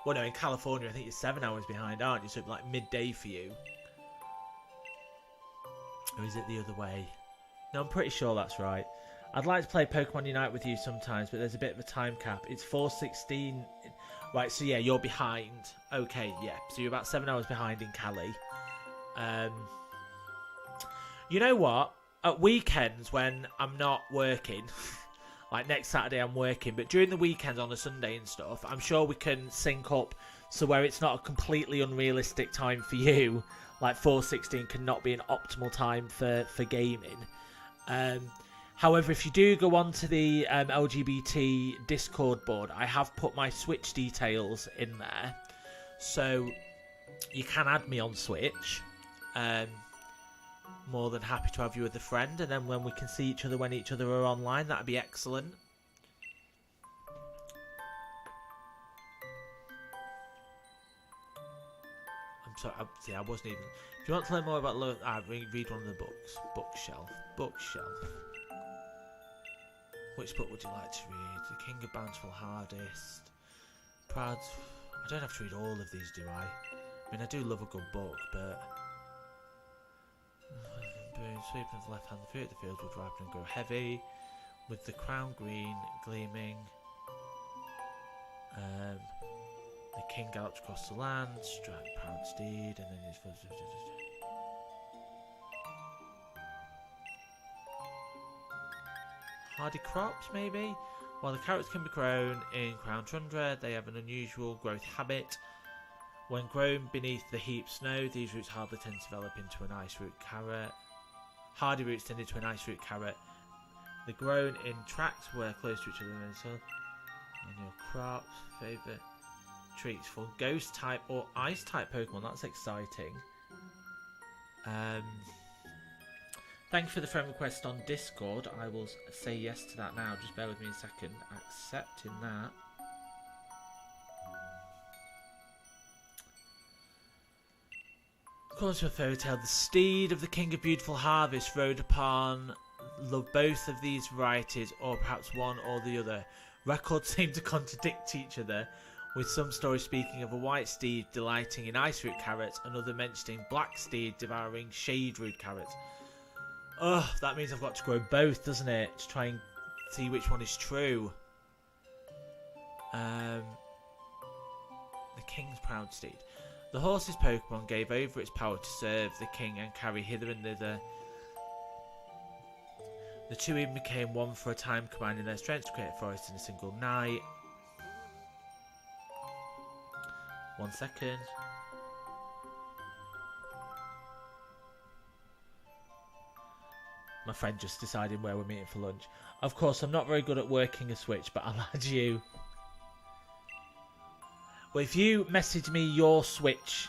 Well, no, in California, I think you're 7 hours behind, aren't you? So it'd be like midday for you. Or is it the other way? No, I'm pretty sure that's right. I'd like to play Pokemon Unite with you sometimes, but there's a bit of a time cap. It's 4:16. Right, so yeah, you're behind. Okay, yeah. So you're about 7 hours behind in Cali. You know what? At weekends when I'm not working, like next Saturday I'm working, but during the weekends on a Sunday and stuff, I'm sure we can sync up so where it's not a completely unrealistic time for you. Like 4:16 cannot be an optimal time for gaming. However, if you do go onto the LGBT Discord board, I have put my Switch details in there, so you can add me on Switch. More than happy to have you as a friend, and then when we can see each other when each other are online, that'd be excellent. I'm sorry, see, I wasn't even... If you want to learn more about... read one of the books. Bookshelf. Which book would you like to read? The King of Bountiful Harvest. Proud... I don't have to read all of these, do I? I mean, I do love a good book, but... Sweeping of the left hand, the fruit of the field would ripen and grow heavy, with the crown green gleaming. The king galloped across the land, struck proud steed, and then his... Hardy crops, maybe? While the carrots can be grown in Crown Tundra, they have an unusual growth habit. When grown beneath the heaped snow, these roots hardly tend to develop into an ice root carrot. Hardy roots tend into an ice root carrot. They're grown in tracts where close to each other. And your crops, favourite treats for ghost type or ice type Pokemon. That's exciting. Thank you for the friend request on Discord. I will say yes to that now. Just bear with me a second. Accepting that. According to a fairy tale, the steed of the King of Beautiful Harvest rode upon both of these varieties, or perhaps one or the other. Records seem to contradict each other, with some stories speaking of a white steed delighting in ice root carrots, and other mentioning black steed devouring shade root carrots. Ugh, that means I've got to grow both, doesn't it? To try and see which one is true. The King's Proud Steed. The horse's Pokemon gave over its power to serve the king and carry hither and thither. The two even became one for a time, combining their strengths to create a forest in a single night. 1 second. My friend just deciding where we're meeting for lunch. Of course, I'm not very good at working a Switch, but I'll add you. Well, if you message me your Switch,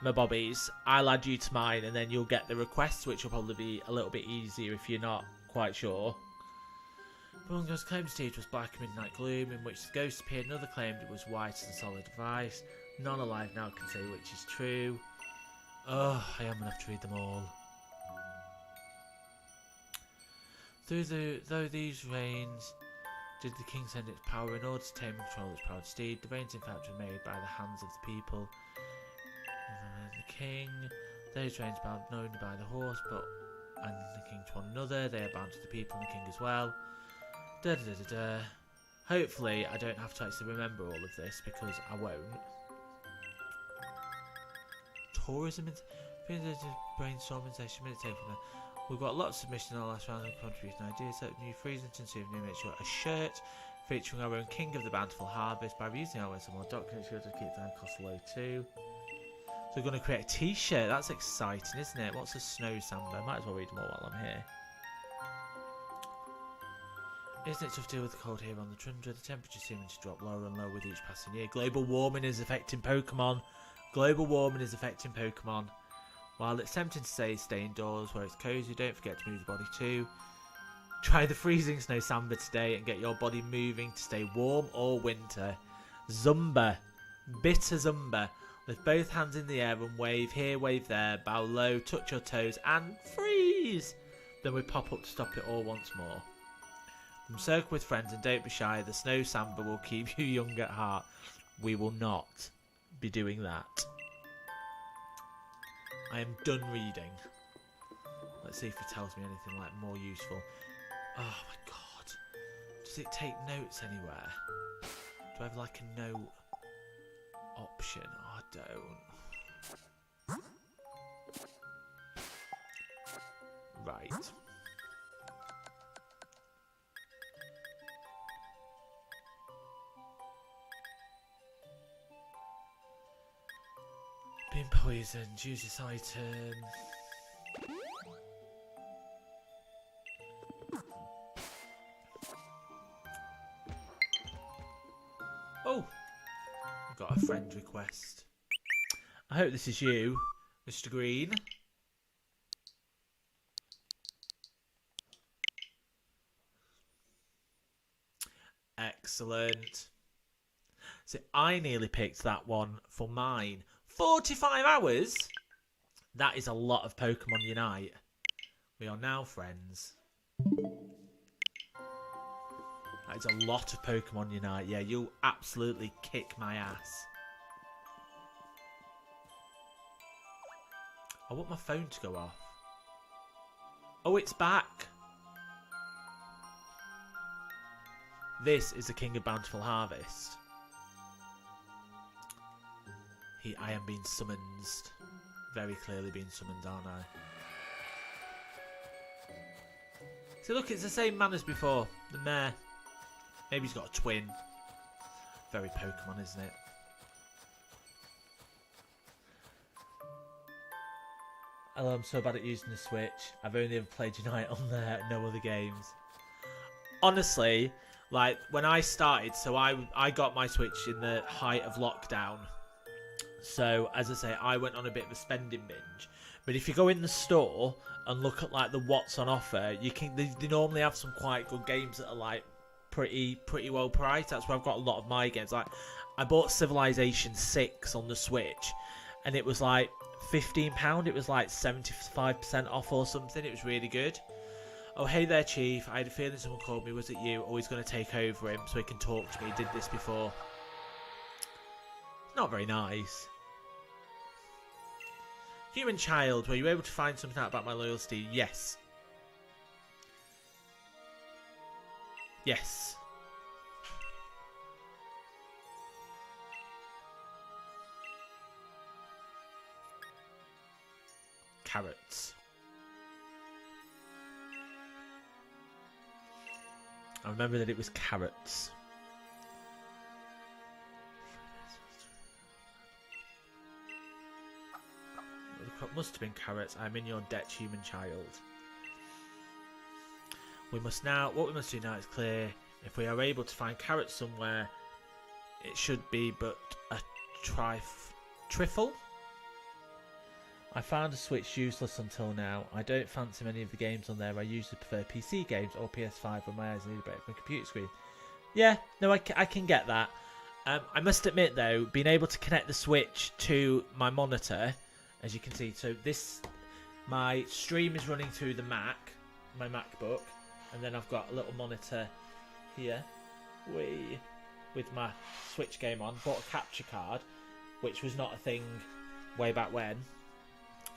my bobbies, I'll add you to mine, and then you'll get the requests, which will probably be a little bit easier if you're not quite sure. Among those claimed steed was black midnight gloom, in which the ghost appeared. Another claimed it was white and solid of ice. None alive now can say which is true. Oh, I am gonna have to read them all. Though these reigns did the king send its power in order to tame and control its proud steed. The reins, in fact, were made by the hands of the people. The king, those reins bound not only by the horse, but and the king to one another. They are bound to the people and the king as well. Da da da da da. Hopefully, I don't have to actually remember all of this because I won't. Tourism and brainstorming session, meditate from there. We've got lots of submissions in the last round and contributing ideas. So new Freezington souvenir, make sure a shirt featuring our own King of the Bountiful Harvest by reusing our some more documents to keep down cost low too. So we're going to create a t-shirt. That's exciting, isn't it? What's a snow samba? Might as well read them all while I'm here. Isn't it tough to deal with the cold here on the tundra? The temperature seeming to drop lower and lower with each passing year. Global warming is affecting Pokemon. Global warming is affecting Pokemon. While it's tempting to say stay indoors where it's cozy, don't forget to move the body too. Try the freezing snow samba today and get your body moving to stay warm all winter. Zumba. Bitter Zumba. Lift both hands in the air and wave here, wave there. Bow low, touch your toes and freeze. Then we pop up to stop it all once more. From circle with friends and don't be shy. The snow samba will keep you young at heart. We will not be doing that. I am done reading. Let's see if it tells me anything like more useful. Oh my god. Does it take notes anywhere? Do I have like a note option? Oh, I don't. Right. Being poisoned, use this item. Oh! I've got a friend request. I hope this is you, Mr. Green. Excellent. So I nearly picked that one for mine. 45 hours? That is a lot of Pokemon Unite. We are now friends. That is a lot of Pokemon Unite. Yeah, you'll absolutely kick my ass. I want my phone to go off. Oh, it's back. This is the King of Bountiful Harvest. I am being summoned. Very clearly being summoned, aren't I? See, look, it's the same man as before. The mare. Maybe he's got a twin. Very Pokemon, isn't it? Hello, I'm so bad at using the Switch. I've only ever played Unite on there, no other games. Honestly, like, when I started, so I got my Switch in the height of lockdown. So, as I say, I went on a bit of a spending binge. But if you go in the store and look at like the what's on offer, you can they normally have some quite good games that are like pretty well priced. That's where I've got a lot of my games. Like, I bought Civilization 6 on the Switch, and it was like £15. It was like 75% off or something. It was really good. Oh, hey there, Chief. I had a feeling someone called me. Was it you? Always going to take over him so he can talk to me. He did this before. Not very nice. Human child, were you able to find something out about my loyalty? Yes. Yes. Carrots. I remember that it was carrots. The crop must have been carrots. I'm in your debt, human child. What we must do now is clear. If we are able to find carrots somewhere, it should be but a trifle. I found a Switch useless until now. I don't fancy many of the games on there. I usually prefer PC games or PS5 when my eyes need a break from a computer screen. Yeah, no, I can get that. I must admit though, being able to connect the Switch to my monitor, as you can see, so my stream is running through the Mac, my MacBook, and then I've got a little monitor here, with my Switch game on. Bought a capture card, which was not a thing way back when.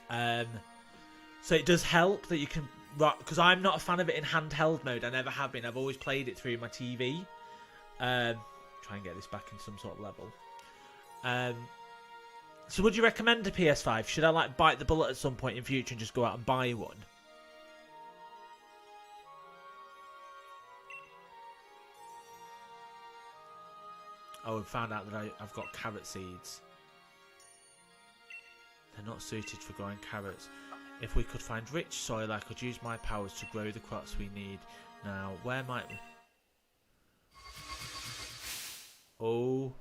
So it does help that you can, because I'm not a fan of it in handheld mode. I never have been. I've always played it through my TV. Try and get this back in some sort of level. So would you recommend a PS5? Should I like bite the bullet at some point in future and just go out and buy one? Oh, I found out that I've got carrot seeds. They're not suited for growing carrots. If we could find rich soil, I could use my powers to grow the crops we need. Now, where might we... Oh.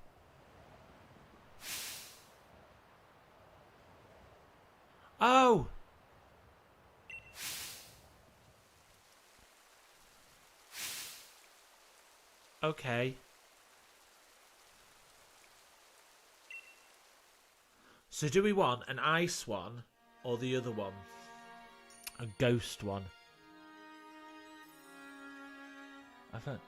Oh! Okay. So do we want an ice one or the other one? A ghost one. I thought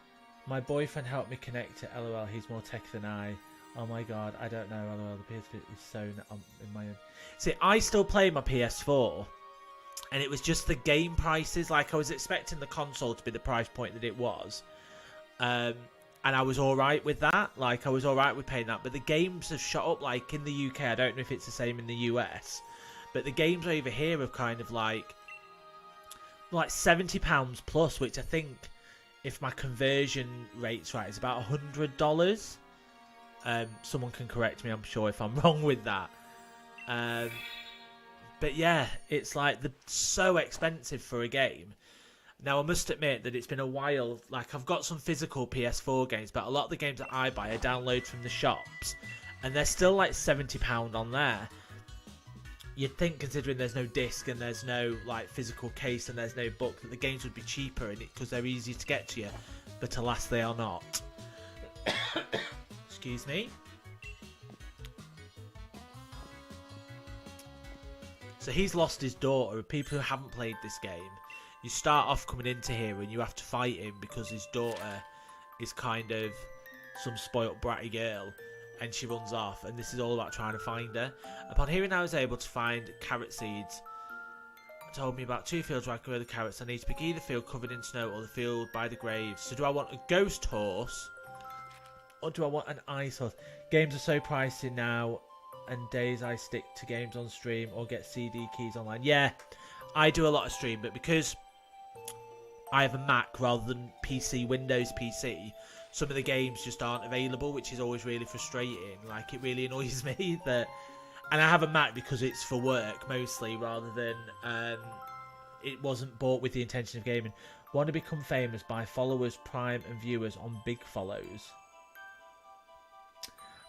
my boyfriend helped me connect to LOL. He's more tech than I. Oh my god, I don't know. LOL, the PS4 is so in my own. See, I still play my PS4, and it was just the game prices. Like I was expecting the console to be the price point that it was, and I was alright with that. Like I was alright with paying that, but the games have shot up. Like in the UK, I don't know if it's the same in the US, but the games over here are kind of like £70 plus, which I think, if my conversion rate's right, is about $100. Someone can correct me, I'm sure, if I'm wrong with that. But yeah, it's like so expensive for a game. Now, I must admit that it's been a while. Like, I've got some physical PS4 games, but a lot of the games that I buy are download from the shops, and they're still like £70 on there. You'd think, considering there's no disc and there's no like physical case and there's no book, that the games would be cheaper in it because they're easy to get to you, but alas, they are not. Excuse me. So he's lost his daughter. People who haven't played this game, you start off coming into here and you have to fight him because his daughter is kind of some spoilt bratty girl, and she runs off, and this is all about trying to find her. Upon hearing I was able to find carrot seeds, told me about 2 fields where I can grow the carrots. I need to pick either field covered in snow or the field by the graves. So do I want a ghost horse, or do I want an ice horse? Games are so pricey now, and days I stick to games on stream or get CD keys online. Yeah, I do a lot of stream, but because I have a Mac rather than PC, Windows PC, some of the games just aren't available, which is always really frustrating. Like, it really annoys me that... And I have a Mac because it's for work, mostly, rather than... it wasn't bought with the intention of gaming. Want to become famous by followers, Prime, and viewers on Big Follows.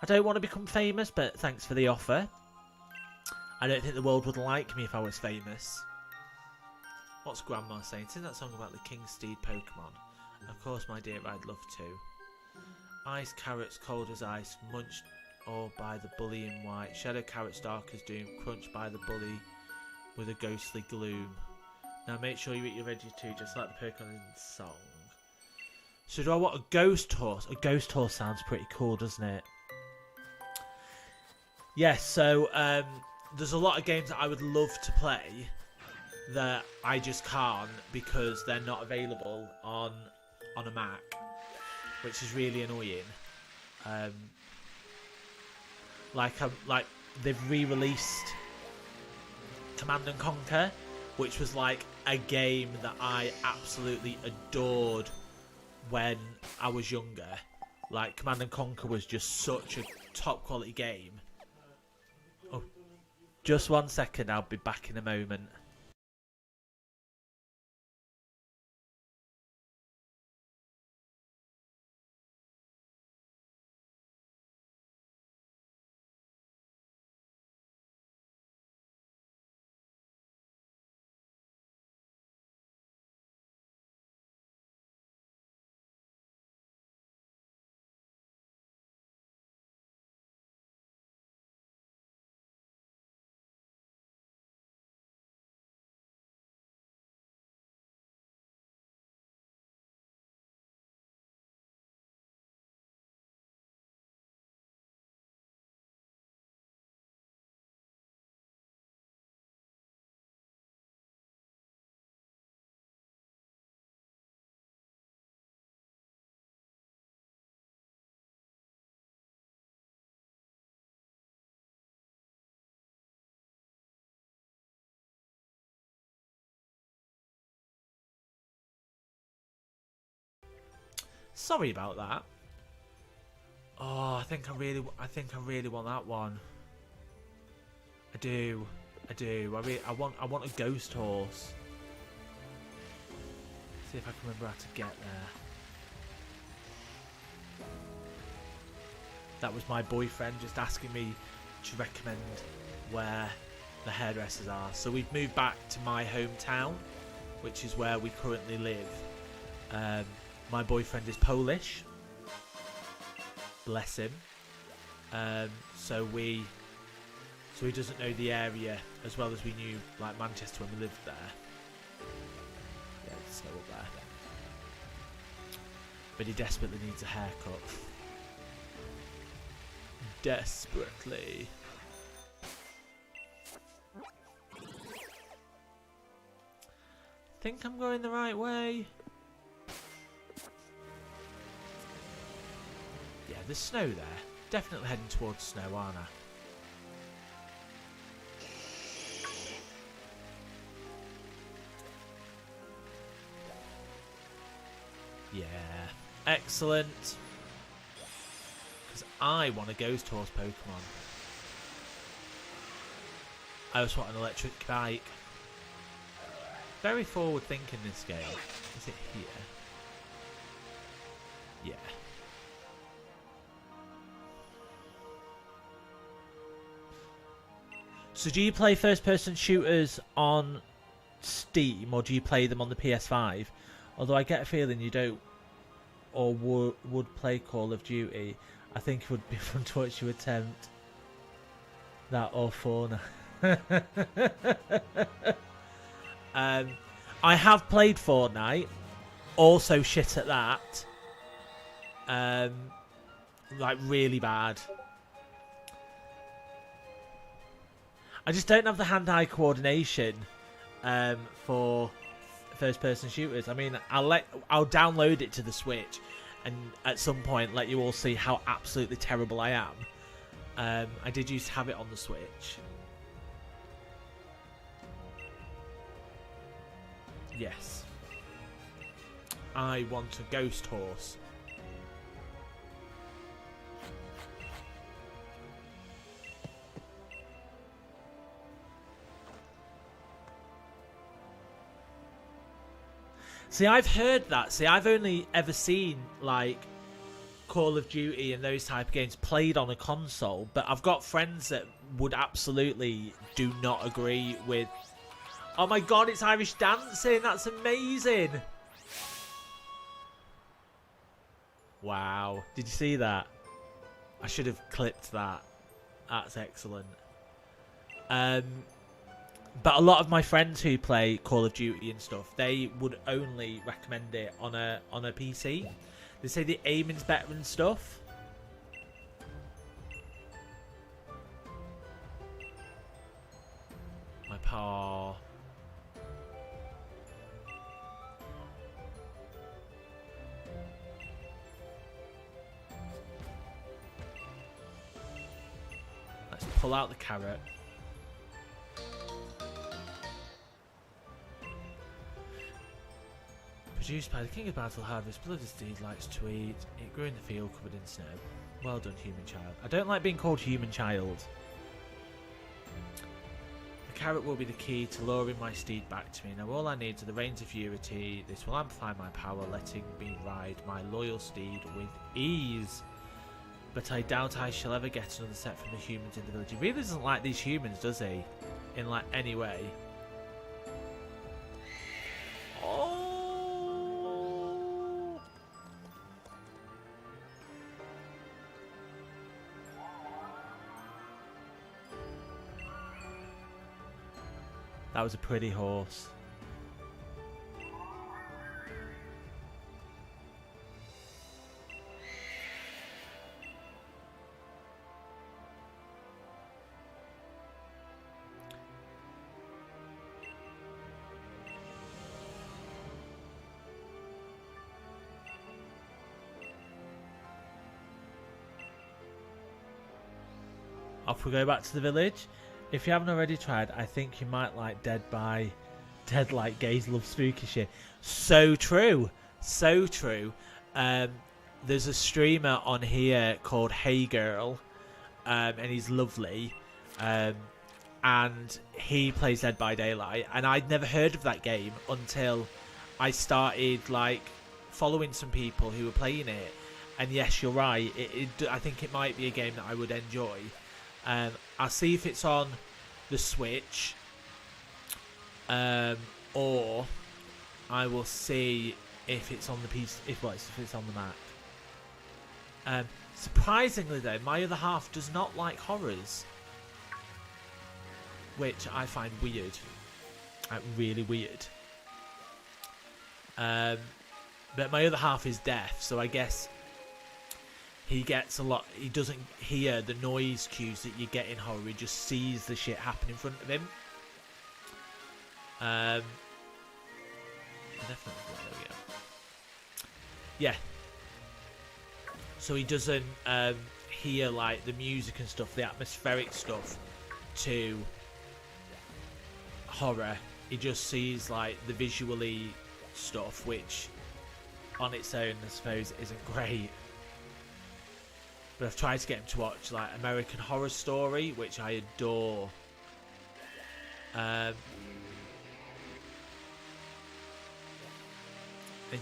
I don't want to become famous, but thanks for the offer. I don't think the world would like me if I was famous. What's Grandma saying? Sing that song about the King Steed Pokemon. Of course, my dear, I'd love to. Ice carrots, cold as ice, munched or by the bully in white. Shadow carrots dark as doom, crunched by the bully with a ghostly gloom. Now make sure you eat your veggies too, just like the Pokemon song. So do I want a ghost horse? A ghost horse sounds pretty cool, doesn't it? Yes, so there's a lot of games that I would love to play that I just can't because they're not available on a Mac, which is really annoying. Like they've re-released Command and Conquer, which was like a game that I absolutely adored when I was younger. Like Command and Conquer was just such a top quality game. Oh, just 1 second, I'll be back in a moment. Sorry about that. Oh, I think I really want that one. I do. I want a ghost horse. See if I can remember how to get there. That was my boyfriend just asking me to recommend where the hairdressers are. So we've moved back to my hometown, which is where we currently live. My boyfriend is Polish. Bless him. So he doesn't know the area as well as we knew, like Manchester when we lived there. Yeah, it's so up there. But he desperately needs a haircut. Desperately. Think I'm going the right way. Yeah, there's snow there. Definitely heading towards snow, aren't I? Yeah. Excellent. Because I want a ghost horse Pokemon. I also want an electric bike. Very forward thinking this game. Is it here? Yeah. So do you play first person shooters on Steam or do you play them on the PS5? Although I get a feeling you don't or would play Call of Duty. I think it would be fun to watch you attempt that or Fortnite. I have played Fortnite. Also shit at that. Like really bad. I just don't have the hand-eye coordination for first-person shooters. I mean, I'll download it to the Switch, and at some point let you all see how absolutely terrible I am. I did used to have it on the Switch. Yes. I want a ghost horse. See, I've heard that. See, I've only ever seen, like, Call of Duty and those type of games played on a console, but I've got friends that would absolutely do not agree with... Oh my god, it's Irish dancing! That's amazing! Wow. Did you see that? I should have clipped that. That's excellent. But a lot of my friends who play Call of Duty and stuff, they would only recommend it on a PC. They say the aiming's better and stuff. My paw. Let's pull out the carrot. Produced by the King of Battle Harvest, blood is deed likes to eat. It grew in the field covered in snow. Well done, human child. I don't like being called human child. The carrot will be the key to luring my steed back to me. Now all I need are the reins of Unity. This will amplify my power, letting me ride my loyal steed with ease. But I doubt I shall ever get another set from the humans in the village. He really doesn't like these humans, does he? In like any way. Oh! That was a pretty horse. Off we go back to the village. If you haven't already tried, I think you might like Dead like gays love spooky shit. So true. So true. There's a streamer on here called Hey Girl, and he's lovely. And he plays Dead by Daylight, and I'd never heard of that game until I started like following some people who were playing it. And yes, you're right. I think it might be a game that I would enjoy. I'll see if it's on the Switch, or I will see if it's on the PC. If it's on the Mac. Surprisingly, though, my other half does not like horrors, which I find weird, really weird. But my other half is deaf, so I guess he gets a lot. He doesn't hear the noise cues that you get in horror. He just sees the shit happen in front of him. Definitely. There we go. Yeah. So he doesn't hear like the music and stuff, the atmospheric stuff, to horror. He just sees like the visually stuff, which on its own, I suppose, isn't great. But I've tried to get him to watch like American Horror Story, which I adore. If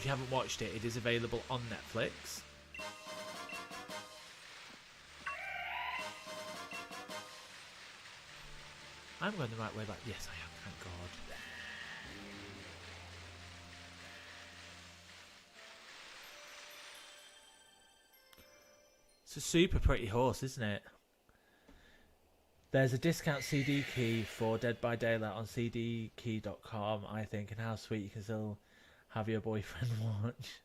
you haven't watched it, it is available on Netflix. I'm going the right way back. Yes, I am. Thank God. It's a super pretty horse, isn't it? There's a discount CD key for Dead by Daylight on cdkey.com, I think, and how sweet you can still have your boyfriend watch.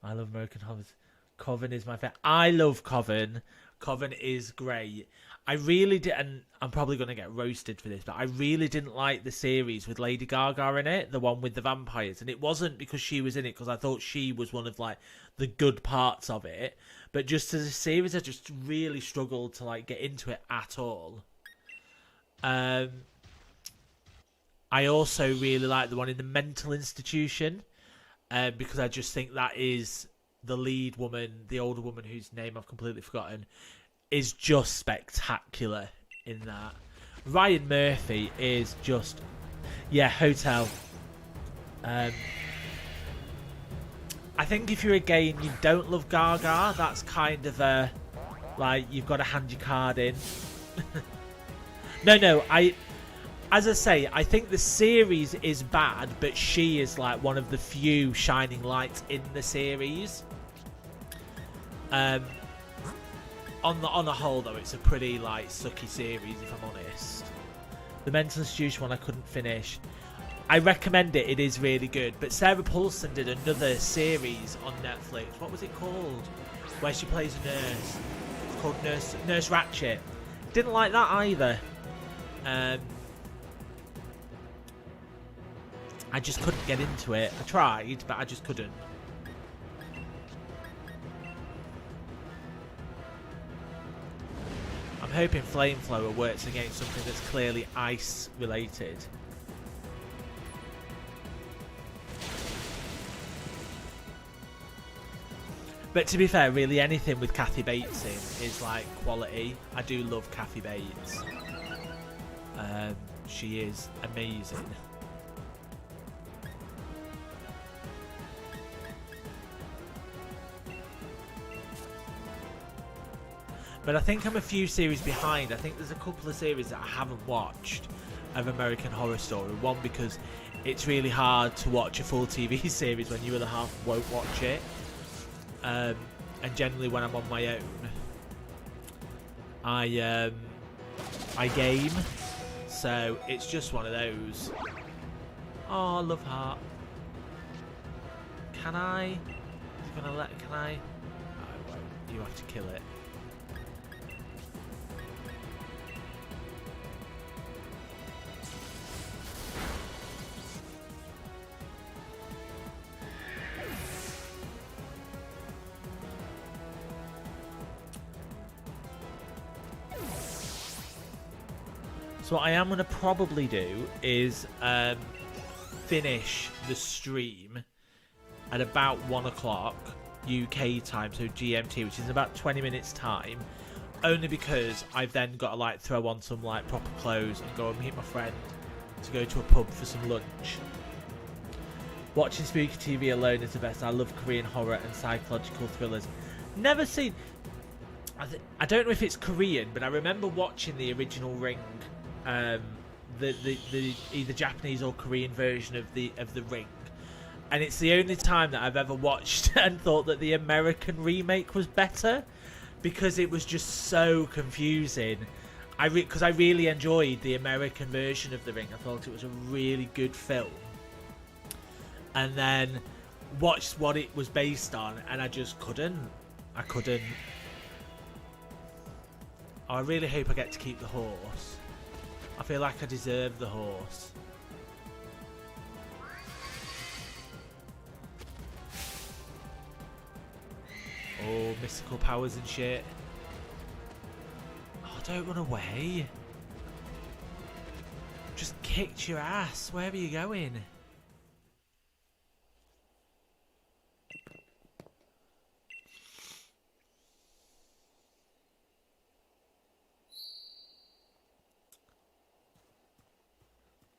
I love American Horrors. Coven is my favorite. I love Coven. Coven is great. I really did, and I'm probably going to get roasted for this, but I really didn't like the series with Lady Gaga in it, the one with the vampires. And it wasn't because she was in it, because I thought she was one of like the good parts of it. But just as a series, I just really struggled to like get into it at all. I also really like the one in the mental institution, because I just think that is the lead woman, the older woman whose name I've completely forgotten, is just spectacular in that. Ryan Murphy is just, yeah, Hotel. I think if you're a gay and you don't love Gaga, that's kind of a, like, you've got to hand your card in. No, as I say, I think the series is bad, but she is like one of the few shining lights in the series. on a whole though, it's a pretty like sucky series if I'm honest. The Mental Institution one I couldn't finish. I recommend it. It is really good. But Sarah Paulson did another series on Netflix. What was it called? Where she plays a nurse. It's called Nurse Ratched. Didn't like that either. I just couldn't get into it. I tried, but I just couldn't. I'm hoping Flamethrower works against something that's clearly ice related. But to be fair, really anything with Kathy Bates in is like quality. I do love Kathy Bates. She is amazing. But I think I'm a few series behind. I think there's a couple of series that I haven't watched of American Horror Story. One, because it's really hard to watch a full TV series when your other half won't watch it. And generally when I'm on my own, I game. So it's just one of those. Oh, love heart. Can I? Is it gonna let? Can I? I won't. You have to kill it. So what I am going to probably do is finish the stream at about 1 o'clock UK time, so GMT, which is about 20 minutes time, only because I've then got to like throw on some like proper clothes and go and meet my friend to go to a pub for some lunch. Watching spooky TV alone is the best. I love Korean horror and psychological thrillers. Never seen... I don't know if it's Korean, but I remember watching the original Ring. The either Japanese or Korean version of the Ring, and it's the only time that I've ever watched and thought that the American remake was better, because it was just so confusing. Because I really enjoyed the American version of the Ring. I thought it was a really good film, and then watched what it was based on, and I just couldn't. I really hope I get to keep the horse. I feel like I deserve the horse. Oh, mystical powers and shit. Oh, don't run away. Just kicked your ass. Where are you going?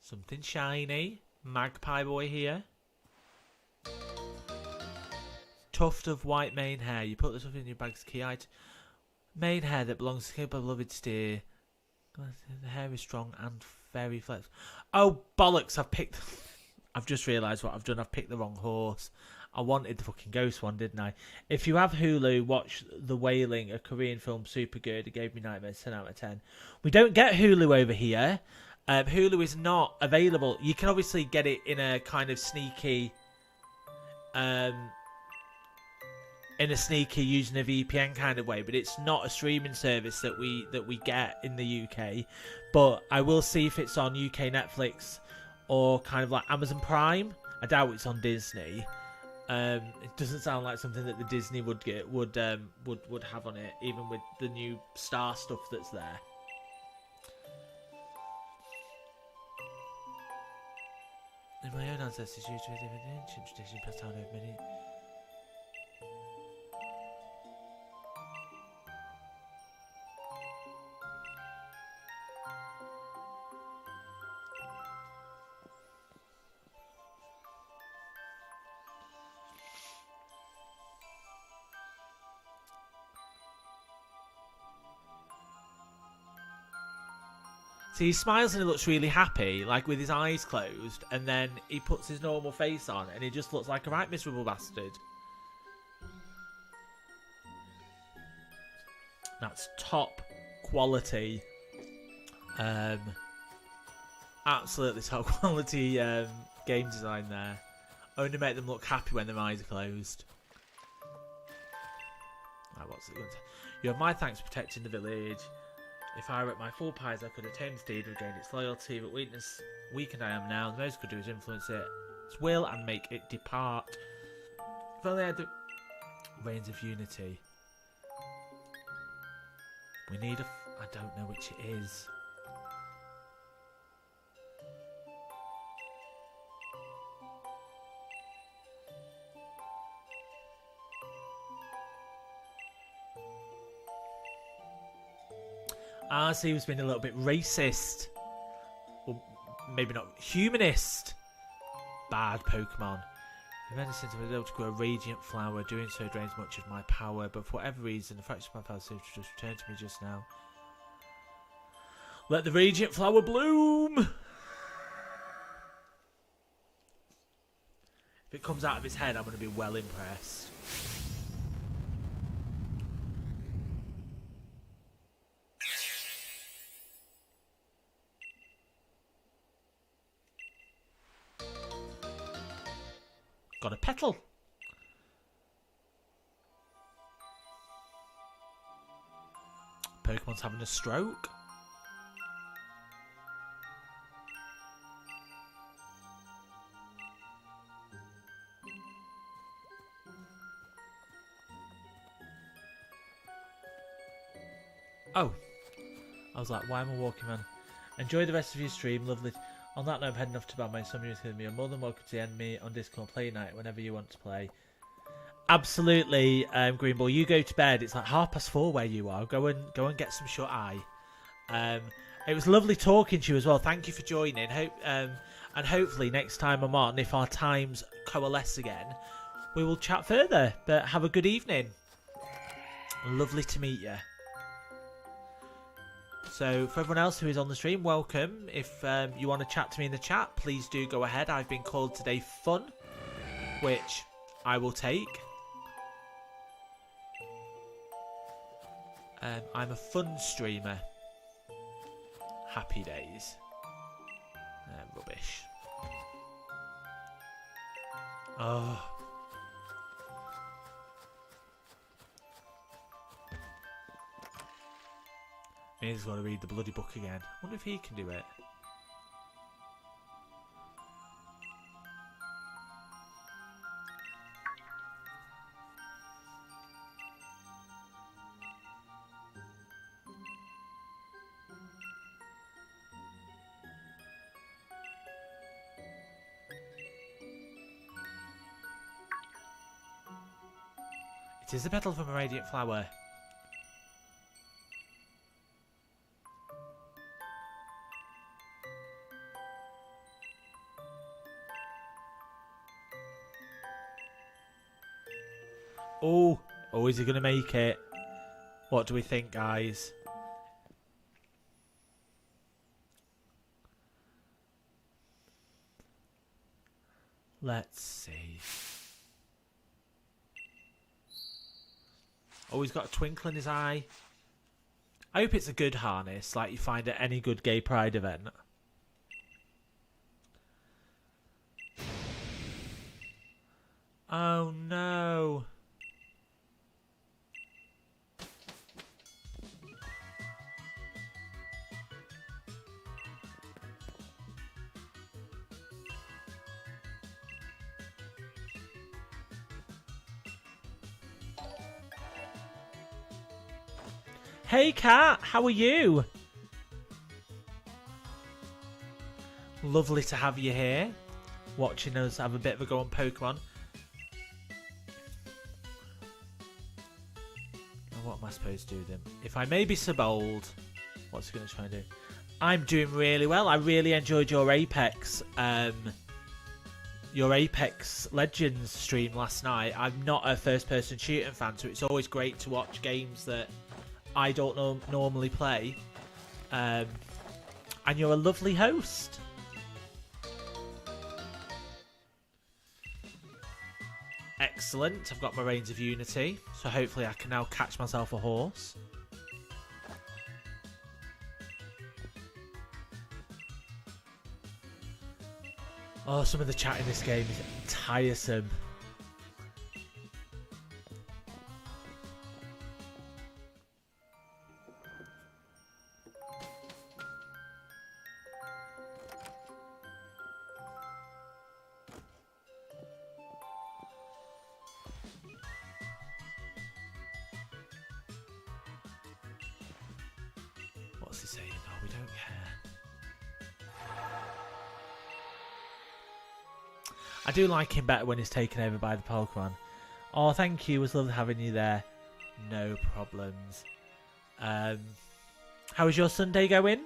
Something shiny. Magpie boy here. Tuft of white mane hair. You put this up in your bag's key item. Mane hair that belongs to your beloved steer. The hair is strong and very flexible. Oh, bollocks. I've just realised what I've done. I've picked the wrong horse. I wanted the fucking ghost one, didn't I? If you have Hulu, watch The Wailing, a Korean film, super good. It gave me nightmares, 10 out of 10. We don't get Hulu over here. Hulu is not available. You can obviously get it in a kind of sneaky, using a VPN kind of way, but it's not a streaming service that we get in the UK. But I will see if it's on UK Netflix or kind of like Amazon Prime. I doubt it's on Disney. It doesn't sound like something that the Disney would have on it, even with the new Star stuff that's there. In my own ancestors used to live in an ancient tradition passed down over many. See, he smiles and he looks really happy, like with his eyes closed, and then he puts his normal face on and he just looks like a right miserable bastard. That's top quality. Absolutely top quality game design there. Only make them look happy when their eyes are closed. Right, what's it going to... You have my thanks for protecting the village. If I were at my full powers, I could attain the steed, regain its loyalty, but weakened I am now. The most I could do is influence its will and make it depart. If only I had the reins of unity. We need a... I don't know which it is. Arceus being a little bit racist. Well, maybe not humanist. Bad Pokemon. The medicine to be able to grow a radiant flower. Doing so drains much of my power, but for whatever reason, the fraction of my power seems to just return to me just now. Let the radiant flower bloom! If it comes out of his head, I'm going to be well impressed. Got a petal. Pokemon's having a stroke. Oh. I was like, why am I walking, man? Enjoy the rest of your stream. Lovely. On that note, I'm heading off to bed. My son is going to be more than welcome to end me on Discord play night whenever you want to play. Absolutely, Green Ball. You go to bed. It's like 4:30 where you are. Go and get some shut eye. It was lovely talking to you as well. Thank you for joining. And hopefully next time I'm on, if our times coalesce again, we will chat further. But have a good evening. Lovely to meet you. So for everyone else who is on the stream, welcome. If you want to chat to me in the chat, please do go ahead. I've been called today fun, which I will take. I'm a fun streamer. Happy days. Rubbish. Oh. He's got to read the bloody book again. I wonder if he can do it. It is a petal from a radiant flower. Oh, is he going to make it? What do we think, guys? Let's see. Oh, he's got a twinkle in his eye. I hope it's a good harness, like you find at any good gay pride event. Oh, no. Hey Kat, how are you? Lovely to have you here, watching us have a bit of a go on Pokemon. What am I supposed to do then? If I may be so bold, what's he going to try and do? I'm doing really well. I really enjoyed your Apex Legends stream last night. I'm not a first-person shooting fan, so it's always great to watch games that I don't normally play. And you're a lovely host. Excellent. I've got my Reins of Unity, so hopefully I can now catch myself a horse. Oh, some of the chat in this game is tiresome. What's he saying? Oh, we don't care. I do like him better when he's taken over by the Pokemon. Oh, thank you. It was lovely having you there. No problems. How is your Sunday going?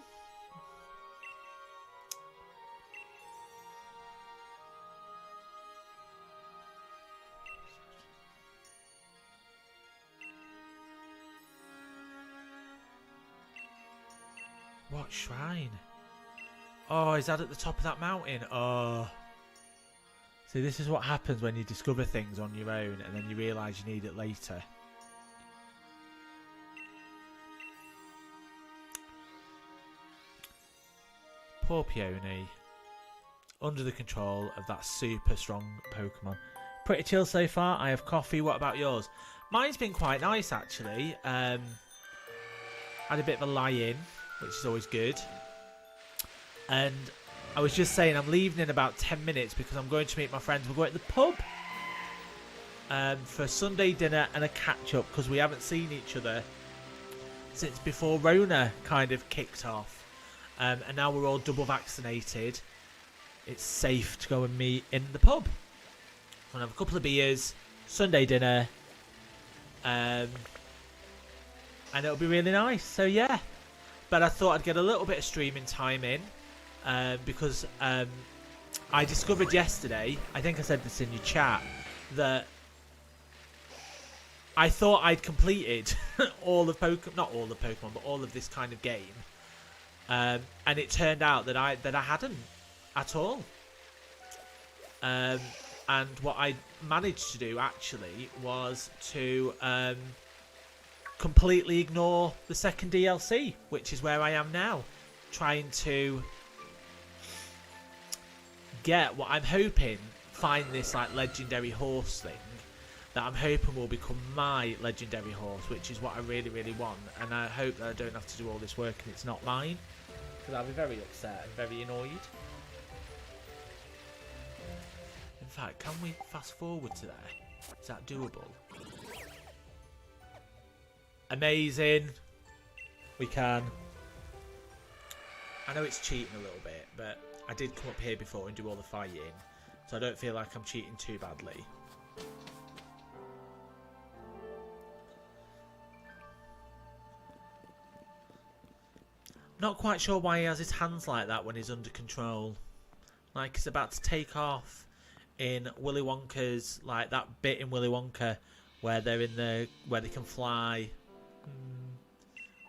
What shrine? Oh, is that at the top of that mountain? Oh. See, this is what happens when you discover things on your own and then you realise you need it later. Poor Peony. Under the control of that super strong Pokemon. Pretty chill so far. I have coffee. What about yours? Mine's been quite nice, actually. Had a bit of a lie-in, which is always good. And I was just saying I'm leaving in about 10 minutes because I'm going to meet my friends. We're going to the pub for Sunday dinner and a catch-up because we haven't seen each other since before Rona kind of kicked off. And now we're all double vaccinated. It's safe to go and meet in the pub. We'll have a couple of beers, Sunday dinner, and it'll be really nice. So yeah, but I thought I'd get a little bit of streaming time in because I discovered yesterday, I think I said this in your chat, that I thought I'd completed all of Pokemon, not all of Pokemon, but all of this kind of game. And it turned out that I hadn't at all. And what I managed to do actually was to completely ignore the second DLC, which is where I am now, trying to get what I'm hoping, find this like legendary horse thing that I'm hoping will become my legendary horse, which is what I really, really want. And I hope that I don't have to do all this work and it's not mine, because I'll be very upset and very annoyed. In fact, can we fast forward to there? Is that doable? Amazing. We can. I know it's cheating a little bit, but I did come up here before and do all the fighting, so I don't feel like I'm cheating too badly. Not quite sure why he has his hands like that when he's under control. Like he's about to take off in Willy Wonka's, like that bit in Willy Wonka where they're in the, where they can fly.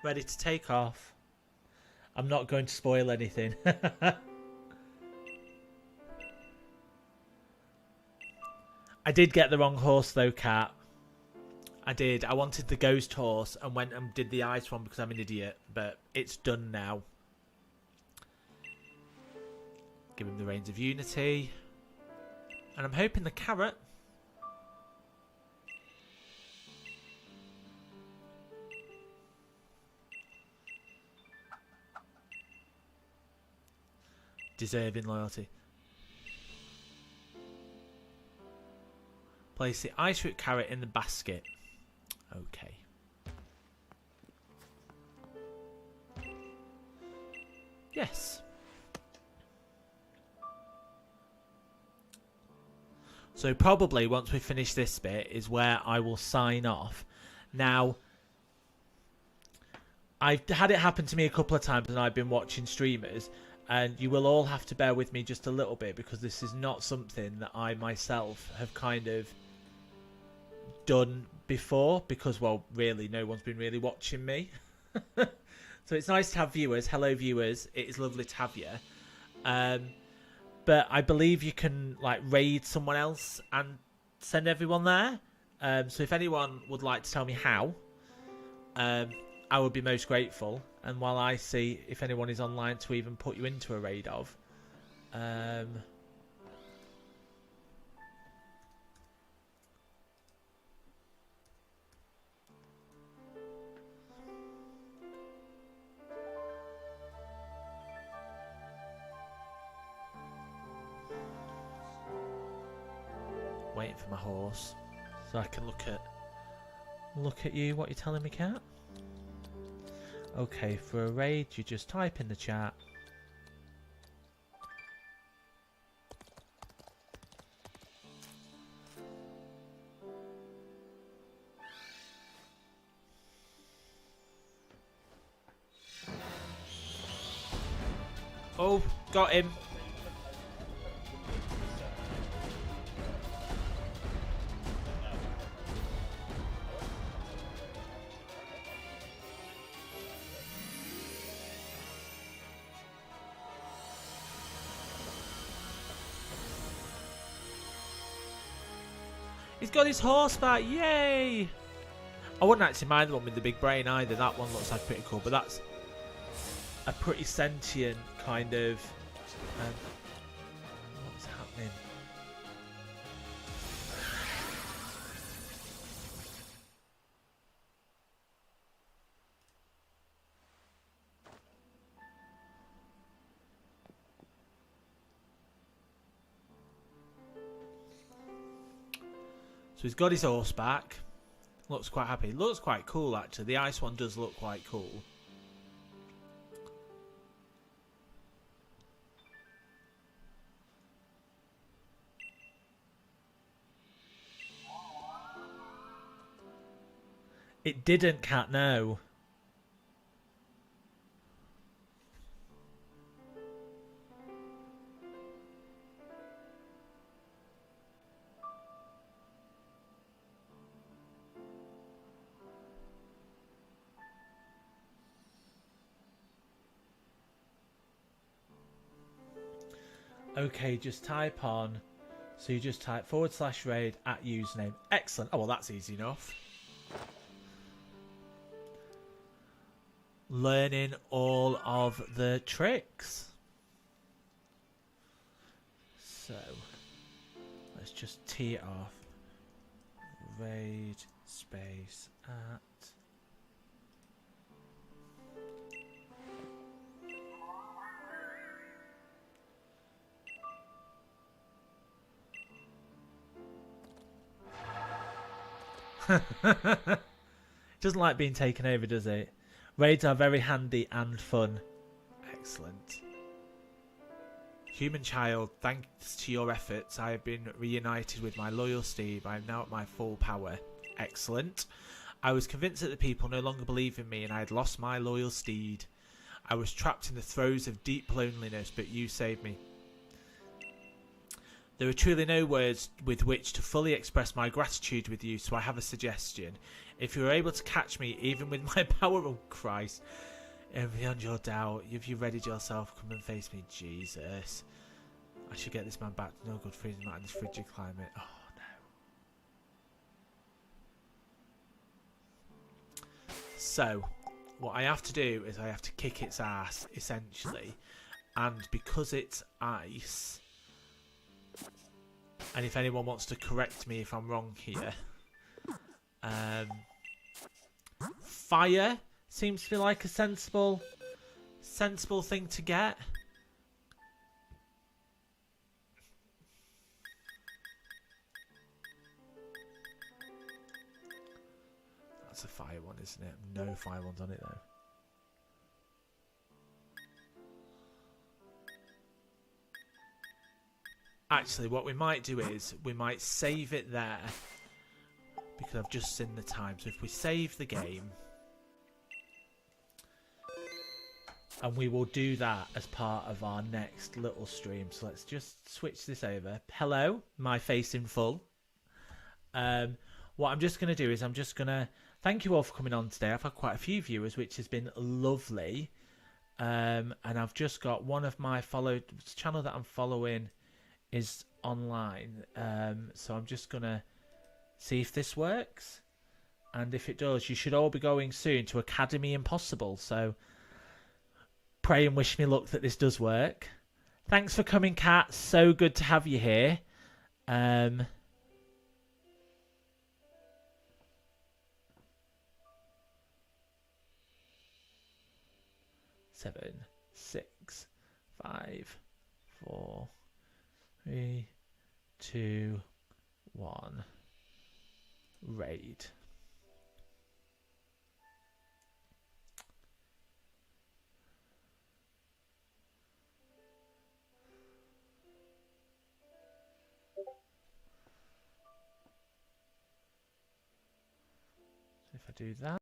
Ready to take off. I'm not going to spoil anything. I did get the wrong horse though, Cat. I did. I wanted the ghost horse and went and did the ice one because I'm an idiot. But it's done now. Give him the Reins of Unity. And I'm hoping the carrot. Deserving loyalty. Place the ice root carrot in the basket. Okay. Yes. So probably once we finish this bit is where I will sign off. Now, I've had it happen to me a couple of times and I've been watching streamers, and you will all have to bear with me just a little bit because this is not something that I myself have kind of done before because, well, really no one's been really watching me. So it's nice to have viewers. Hello viewers, it is lovely to have you. But I believe you can like raid someone else and send everyone there. So if anyone would like to tell me how, I would be most grateful. And while I see if anyone is online to even put you into a raid of, waiting for my horse so I can look at you. What you're telling me, cat? Okay, for a raid, you just type in the chat. Oh, got him. He's got his horse back, yay! I wouldn't actually mind the one with the big brain either. That one looks like pretty cool, but that's a pretty sentient kind of... what's happening? So he's got his horse back. Looks quite happy. Looks quite cool, actually. The ice one does look quite cool. It didn't, cat, no. Okay, just type on. So you just type /raid at username. Excellent. Oh, well, that's easy enough. Learning all of the tricks. So, let's just tee it off. Raid space at. Doesn't like being taken over, does it? Raids are very handy and fun. Excellent. Human child, thanks to your efforts, I have been reunited with my loyal Steve. I am now at my full power. Excellent. I was convinced that the people no longer believed in me and I had lost my loyal steed. I was trapped in the throes of deep loneliness, but you saved me. There are truly no words with which to fully express my gratitude with you, so I have a suggestion. If you are able to catch me, even with my power, oh Christ, and beyond your doubt, if you readied yourself, come and face me, Jesus. I should get this man back to no good freezing out in this frigid climate. Oh no. So, what I have to do is I have to kick its ass, essentially. And because it's ice... And if anyone wants to correct me if I'm wrong here. Fire seems to be like a sensible thing to get. That's a fire one, isn't it? No fire ones on it though. Actually, what we might do is we might save it there because I've just seen the time. So if we save the game, and we will do that as part of our next little stream. So let's just switch this over. Hello, my face in full. What I'm just going to do is I'm just going to thank you all for coming on today. I've had quite a few viewers, which has been lovely. And I've just got one of my channel that I'm following is online, so I'm just gonna see if this works, and if it does, you should all be going soon to Academy Impossible, so pray and wish me luck that this does work. Thanks for coming, Kat, so good to have you here. 7, 6, 5, 4, 3, 2, 1 raid. So if I do that,